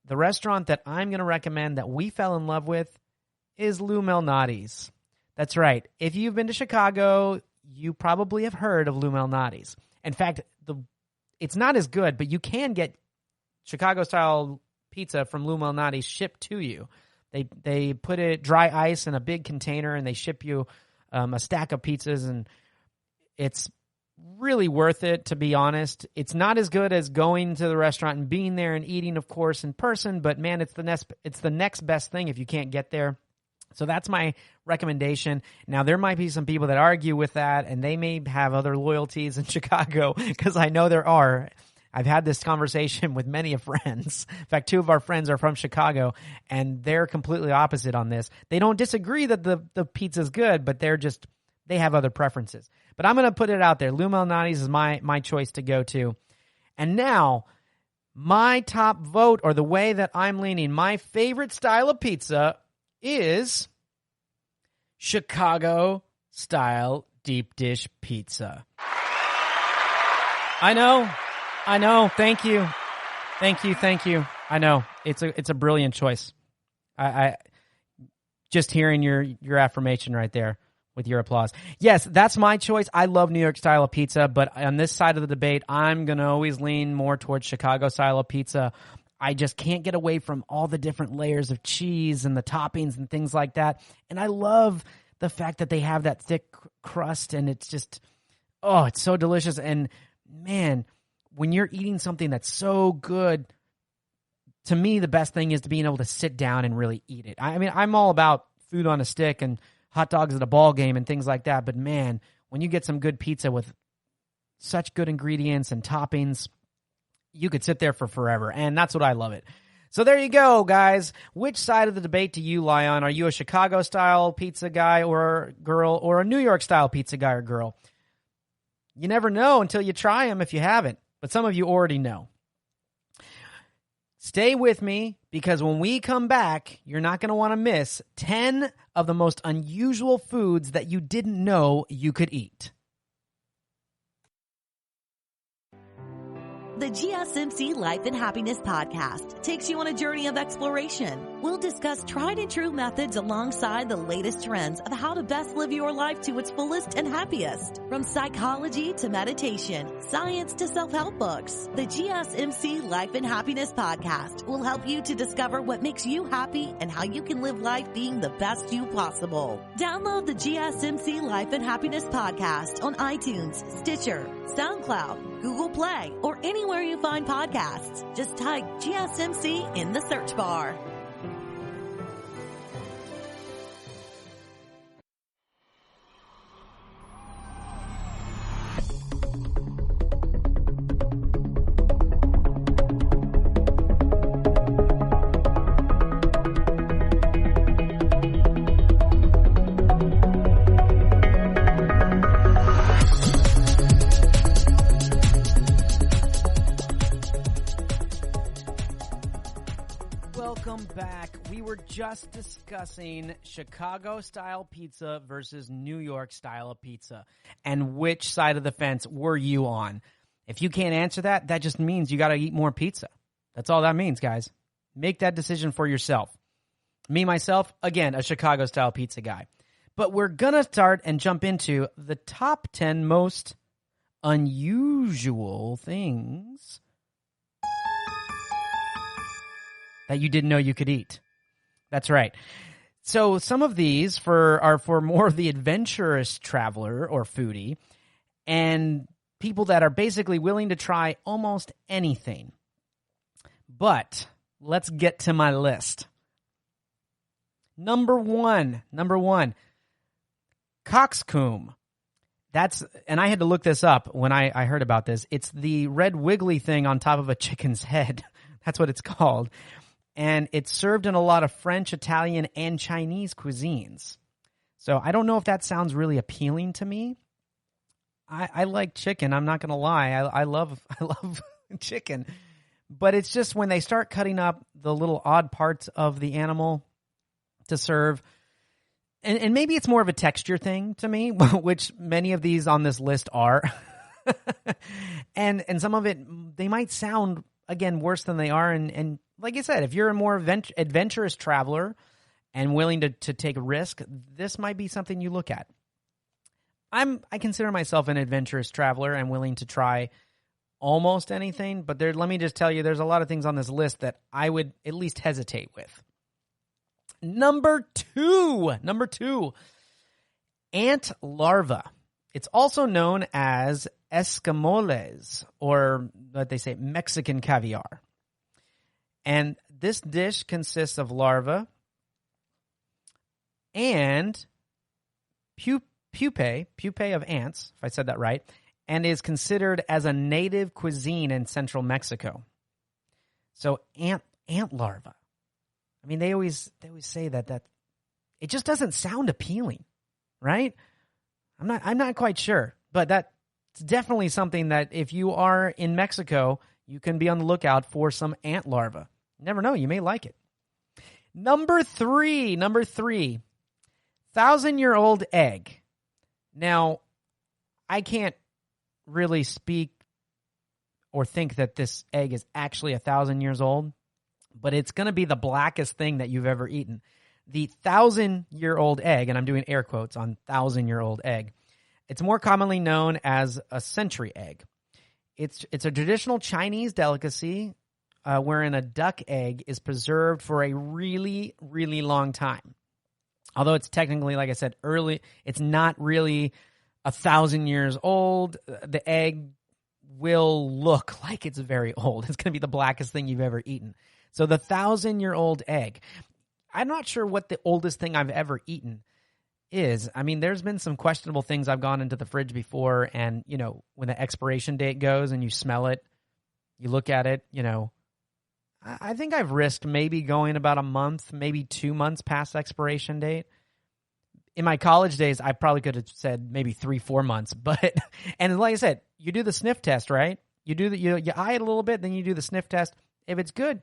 the restaurant that I'm going to recommend that we fell in love with is Lou Malnati's. That's right. If you've been to Chicago, you probably have heard of Lou Malnati's. In fact, it's not as good, but you can get Chicago-style pizza from Lou Malnati's shipped to you. They put it dry ice in a big container, and they ship you a stack of pizzas, and it's really worth it, to be honest. It's not as good as going to the restaurant and being there and eating, of course, in person, but, man, it's the next best thing if you can't get there. So that's my recommendation. Now, there might be some people that argue with that, and they may have other loyalties in Chicago, because I know there are. I've had this conversation with many friends. In fact, 2 of our friends are from Chicago, and they're completely opposite on this. They don't disagree that the pizza's good, but they have other preferences. But I'm going to put it out there. Lou Malnati's is my choice to go to. And now, my top vote, or the way that I'm leaning, my favorite style of pizza is Chicago-style deep dish pizza. I know. Thank you. I know. It's a brilliant choice. I just hearing your affirmation right there. with your applause. Yes, that's my choice. I love New York style of pizza, but on this side of the debate, I'm going to always lean more towards Chicago style of pizza. I just can't get away from all the different layers of cheese and the toppings and things like that. And I love the fact that they have that thick crust, and it's just, oh, it's so delicious. And man, when you're eating something that's so good, to me, the best thing is to being able to sit down and really eat it. I mean, I'm all about food on a stick and hot dogs at a ball game and things like that. But man, when you get some good pizza with such good ingredients and toppings, you could sit there for forever. And that's what I love it. So there you go, guys. Which side of the debate do you lie on? Are you a Chicago-style pizza guy or girl, or a New York-style pizza guy or girl? You never know until you try them if you haven't. But some of you already know. Stay with me, because when we come back, you're not going to want to miss 10 of the most unusual foods that you didn't know you could eat. The GSMC Life and Happiness podcast takes you on a journey of exploration. We'll discuss tried and true methods alongside the latest trends of how to best live your life to its fullest and happiest. From psychology to meditation, science to self-help books, the GSMC Life and Happiness podcast will help you to discover what makes you happy and how you can live life being the best you possible. Download the GSMC Life and Happiness podcast on iTunes, Stitcher, SoundCloud, Google Play, or anywhere you find podcasts. Just type GSMC in the search bar. Welcome back. We were just discussing Chicago-style pizza versus New York style of pizza. And which side of the fence were you on? If you can't answer that, that just means you got to eat more pizza. That's all that means, guys. Make that decision for yourself. Me, myself, again, a Chicago-style pizza guy. But we're going to start and jump into the top 10 most unusual things that you didn't know you could eat. That's right. So some of these are for more of the adventurous traveler or foodie, and people that are basically willing to try almost anything. But let's get to my list. Number one, cockscomb. And I had to look this up when I heard about this. It's the red wiggly thing on top of a chicken's head. That's what it's called. And it's served in a lot of French, Italian, and Chinese cuisines. So I don't know if that sounds really appealing to me. I like chicken. I'm not going to lie. I love chicken. But it's just when they start cutting up the little odd parts of the animal to serve, and maybe it's more of a texture thing to me, which many of these on this list are. and some of it, they might sound, again, worse than they are. And like I said, if you're a more adventurous traveler and willing to take a risk, this might be something you look at. I consider myself an adventurous traveler and willing to try almost anything, but let me just tell you, there's a lot of things on this list that I would at least hesitate with. Number two, ant larva. It's also known as escamoles, or what they say, Mexican caviar. And this dish consists of larvae and pupae of ants, if I said that right, and is considered as a native cuisine in central Mexico. So ant larva. I mean, they always say that it just doesn't sound appealing, right? I'm not quite sure, but that's definitely something that if you are in Mexico, you can be on the lookout for some ant larva. You never know, you may like it. Number three, 1,000-year-old egg. Now, I can't really speak or think that this egg is actually 1,000 years old, but it's going to be the blackest thing that you've ever eaten. The 1,000-year-old egg, and I'm doing air quotes on 1,000-year-old egg, it's more commonly known as a century egg. It's a traditional Chinese delicacy wherein a duck egg is preserved for a really, really long time. Although it's technically, like I said, early, it's not really 1,000 years old. The egg will look like it's very old. It's going to be the blackest thing you've ever eaten. So the 1,000-year-old egg. I'm not sure what the oldest thing I've ever eaten is. I mean, there's been some questionable things. I've gone into the fridge before, and, you know, when the expiration date goes and you smell it, you look at it, you know, I think I've risked maybe going about a month, maybe 2 months past expiration date. In my college days, I probably could have said maybe 3-4 months, but, and like I said, you do the sniff test, right? You eye it a little bit, then you do the sniff test. If it's good,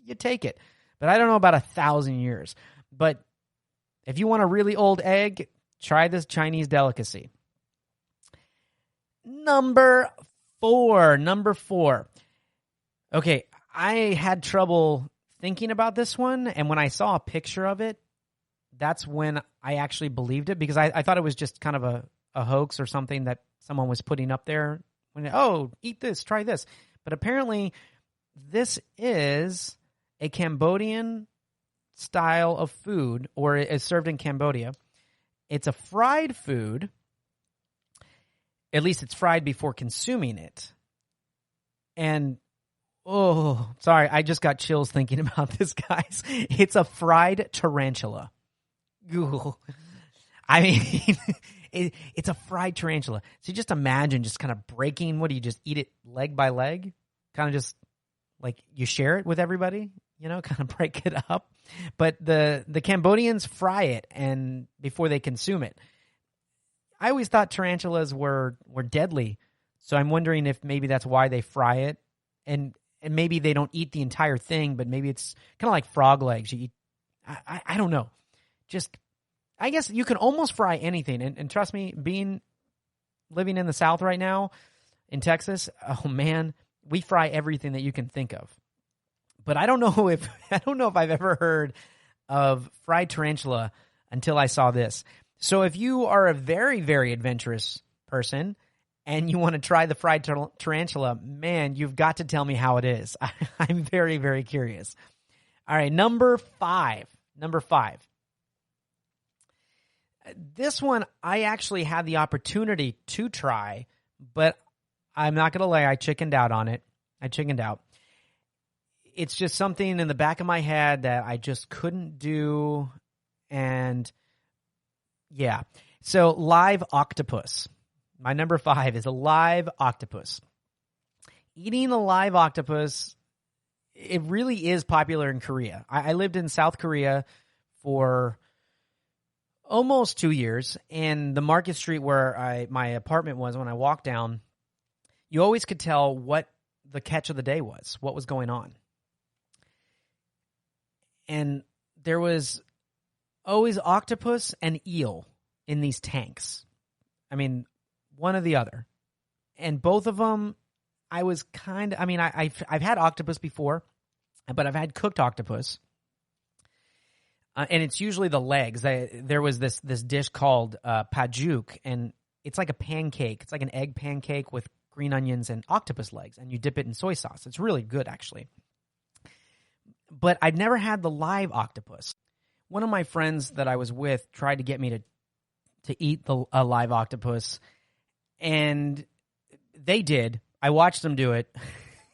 you take it. But I don't know about 1,000 years. But if you want a really old egg, try this Chinese delicacy. Number four. Okay, I had trouble thinking about this one, and when I saw a picture of it, that's when I actually believed it, because I thought it was just kind of a hoax or something that someone was putting up there. Oh, eat this, try this. But apparently, this is a Cambodian style of food, or is served in Cambodia. It's a fried food. At least it's fried before consuming it. And, oh, sorry, I just got chills thinking about this, guys. It's a fried tarantula. Ooh. I mean, it's a fried tarantula. So just imagine just kind of breaking, what do you just eat it leg by leg? Kind of just like you share it with everybody, you know, kind of break it up. But the Cambodians fry it and before they consume it. I always thought tarantulas were deadly. So I'm wondering if maybe that's why they fry it. And maybe they don't eat the entire thing, but maybe it's kind of like frog legs. You eat, I don't know. Just, I guess you can almost fry anything. And trust me, living in the South right now, in Texas, oh man, we fry everything that you can think of. But I don't know if I've ever heard of fried tarantula until I saw this. So if you are a very, very adventurous person and you want to try the fried tarantula, man, you've got to tell me how it is. I'm very, very curious. All right, number five. This one I actually had the opportunity to try, but I'm not going to lie, I chickened out on it. It's just something in the back of my head that I just couldn't do. And yeah. So live octopus. My number 5 is a live octopus. Eating a live octopus, it really is popular in Korea. I lived in South Korea for almost 2 years, and the Market Street where my apartment was, when I walked down, you always could tell what the catch of the day was, what was going on. And there was always octopus and eel in these tanks. I mean, one or the other. And both of them, I was I've had octopus before, but I've had cooked octopus. And it's usually the legs. There was this dish called pajuk, and it's like a pancake. It's like an egg pancake with green onions and octopus legs, and you dip it in soy sauce. It's really good, actually. But I've never had the live octopus. One of my friends that I was with tried to get me to eat a live octopus, and they did. I watched them do it.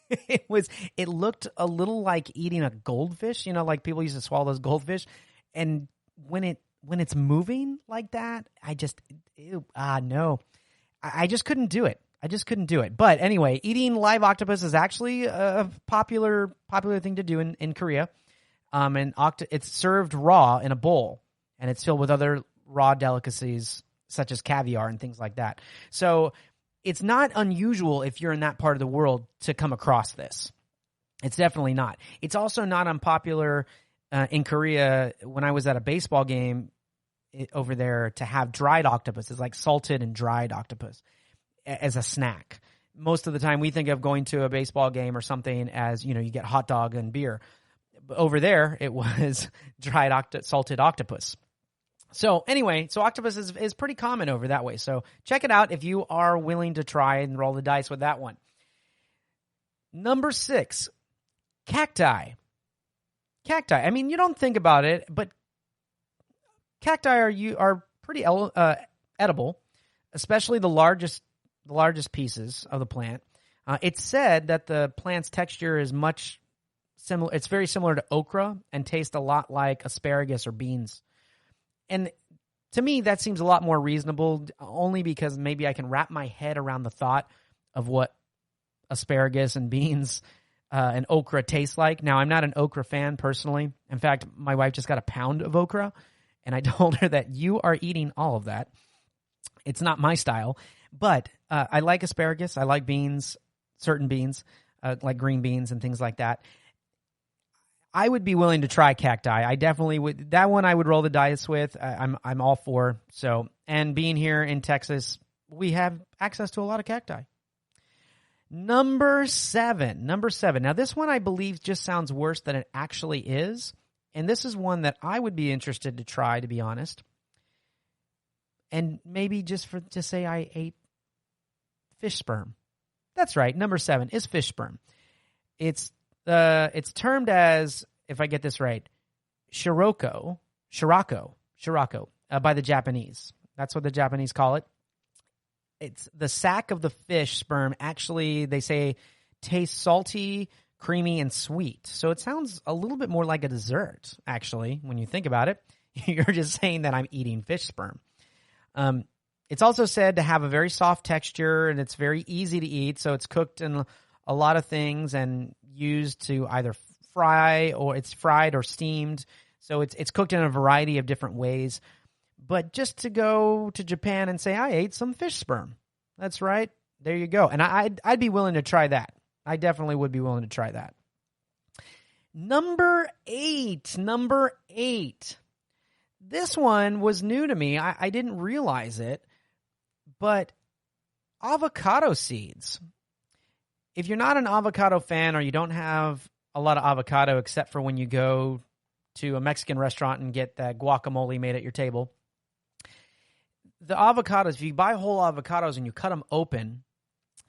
It looked a little like eating a goldfish, you know, like people used to swallow those goldfish. And when it's moving like that, no. I just couldn't do it. But anyway, eating live octopus is actually a popular thing to do in Korea. And it's served raw in a bowl, and it's filled with other raw delicacies such as caviar and things like that. So it's not unusual if you're in that part of the world to come across this. It's definitely not. It's also not unpopular in Korea. When I was at a baseball game over there, to have dried octopus. It's like salted and dried octopus as a snack. Most of the time we think of going to a baseball game or something as, you know, you get hot dog and beer. over there, it was dried salted octopus. So anyway, octopus is pretty common over that way. So check it out if you are willing to try and roll the dice with that one. Number 6, cacti. Cacti. I mean, you don't think about it, but cacti are pretty edible, especially the largest pieces of the plant. It's said that the plant's texture is much similar. It's very similar to okra and tastes a lot like asparagus or beans. And to me, that seems a lot more reasonable, only because maybe I can wrap my head around the thought of what asparagus and beans and okra taste like. Now, I'm not an okra fan personally. In fact, my wife just got a pound of okra, and I told her that you are eating all of that. It's not my style, but I like asparagus. I like beans, certain beans, like green beans and things like that. I would be willing to try cacti. I definitely would. That one I would roll the dice with. I'm all for. So, and being here in Texas, we have access to a lot of cacti. Number 7. Now, this one I believe just sounds worse than it actually is. And this is one that I would be interested to try, to be honest. And maybe just to say I ate fish sperm. That's right. Number 7 is fish sperm. It's termed as, if I get this right, shirako by the Japanese. That's what the Japanese call it. It's the sac of the fish sperm. Actually, they say tastes salty, creamy, and sweet. So it sounds a little bit more like a dessert, actually, when you think about it. You're just saying that I'm eating fish sperm. It's also said to have a very soft texture, and it's very easy to eat. So it's cooked in a lot of things and used to either fry, or it's fried or steamed. So it's cooked in a variety of different ways. But just to go to Japan and say, I ate some fish sperm. That's right. There you go. And I'd be willing to try that. I definitely would be willing to try that. Number 8. This one was new to me. I didn't realize it. But avocado seeds. If you're not an avocado fan, or you don't have a lot of avocado except for when you go to a Mexican restaurant and get that guacamole made at your table, the avocados, if you buy whole avocados and you cut them open,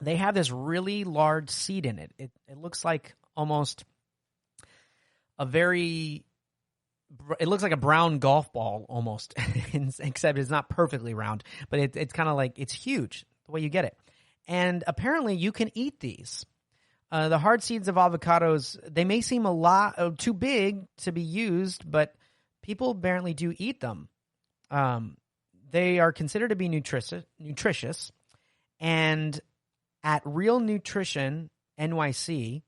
they have this really large seed in it. It looks like almost it looks like a brown golf ball almost, except it's not perfectly round, but it's kind of like, it's huge the way you get it. And apparently you can eat these. The hard seeds of avocados, they may seem a lot too big to be used, but people apparently do eat them. They are considered to be nutritious. And at Real Nutrition NYC,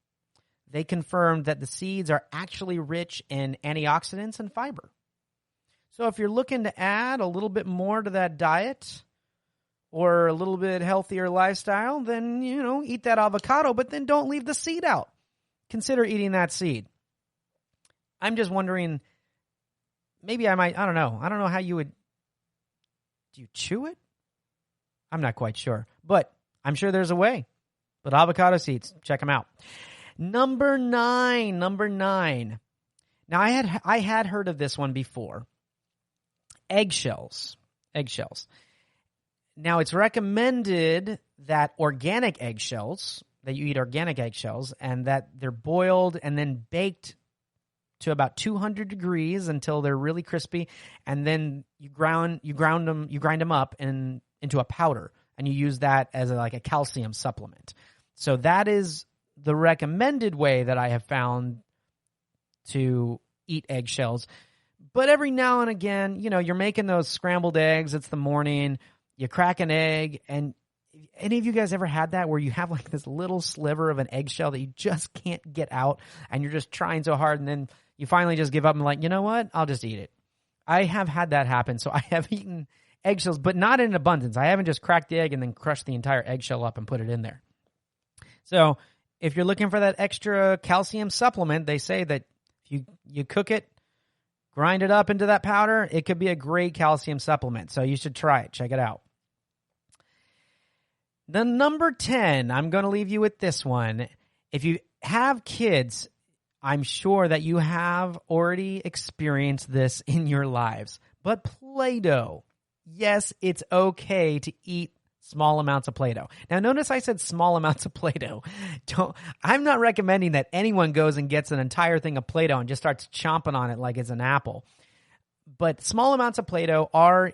they confirmed that the seeds are actually rich in antioxidants and fiber. So if you're looking to add a little bit more to that diet, or a little bit healthier lifestyle, then, eat that avocado, but then don't leave the seed out. Consider eating that seed. I'm just wondering, maybe I might, I don't know how you would, do you chew it? I'm not quite sure, but I'm sure there's a way. But avocado seeds, check them out. Number 9. Now, I had heard of this one before. Eggshells. Now, it's recommended that you eat organic eggshells, and that they're boiled and then baked to about 200 degrees until they're really crispy, and then you grind them up into a powder, and you use that as a calcium supplement. So that is the recommended way that I have found to eat eggshells. But every now and again, you're making those scrambled eggs. It's the morning. You crack an egg, and any of you guys ever had that where you have this little sliver of an eggshell that you just can't get out, and you're just trying so hard, and then you finally just give up and you know what? I'll just eat it. I have had that happen, so I have eaten eggshells, but not in abundance. I haven't just cracked the egg and then crushed the entire eggshell up and put it in there. So if you're looking for that extra calcium supplement, they say that if you cook it, grind it up into that powder, it could be a great calcium supplement. So you should try it. Check it out. Then number 10, I'm going to leave you with this one. If you have kids, I'm sure that you have already experienced this in your lives. But Play-Doh, yes, it's okay to eat small amounts of Play-Doh. Now, notice I said small amounts of Play-Doh. I'm not recommending that anyone goes and gets an entire thing of Play-Doh and just starts chomping on it like it's an apple. But small amounts of Play-Doh are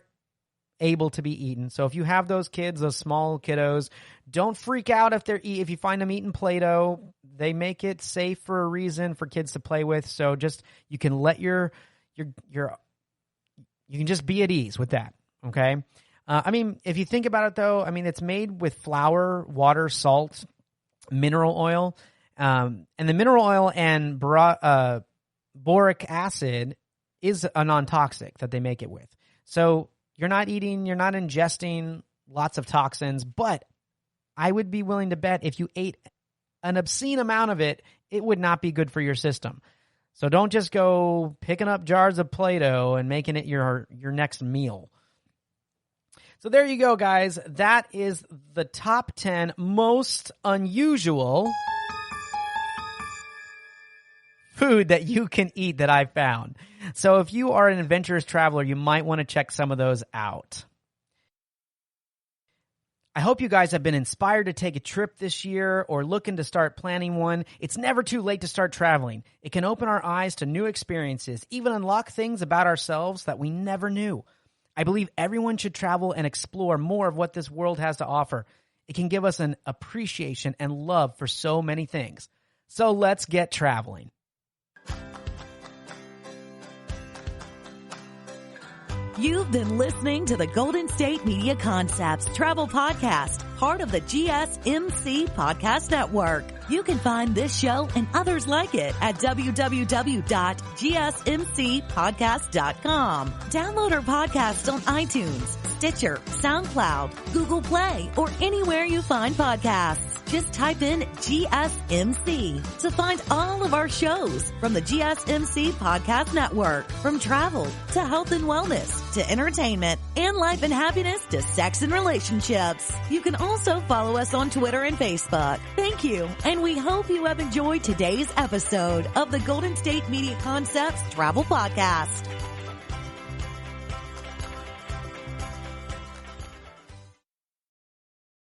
able to be eaten. So if you have those kids, those small kiddos, don't freak out if you find them eating Play-Doh. They make it safe for a reason for kids to play with. So just you can let you can just be at ease with that. Okay. If you think about it though, it's made with flour, water, salt, mineral oil, and the mineral oil and boric acid is a non-toxic that they make it with. So you're not ingesting lots of toxins, but I would be willing to bet if you ate an obscene amount of it, it would not be good for your system. So don't just go picking up jars of Play-Doh and making it your next meal. So there you go, guys. That is the top 10 most unusual food that you can eat that I've found. So if you are an adventurous traveler, you might want to check some of those out. I hope you guys have been inspired to take a trip this year or looking to start planning one. It's never too late to start traveling. It can open our eyes to new experiences, even unlock things about ourselves that we never knew. I believe everyone should travel and explore more of what this world has to offer. It can give us an appreciation and love for so many things. So let's get traveling. You've been listening to the Golden State Media Concepts Travel Podcast, part of the GSMC Podcast Network. You can find this show and others like it at www.gsmcpodcast.com. Download our podcast on iTunes, Stitcher, SoundCloud, Google Play, or anywhere you find podcasts. Just type in GSMC to find all of our shows from the GSMC Podcast Network. From travel to health and wellness to entertainment and life and happiness to sex and relationships. You can also follow us on Twitter and Facebook. Thank you, and we hope you have enjoyed today's episode of the Golden State Media Concepts Travel Podcast.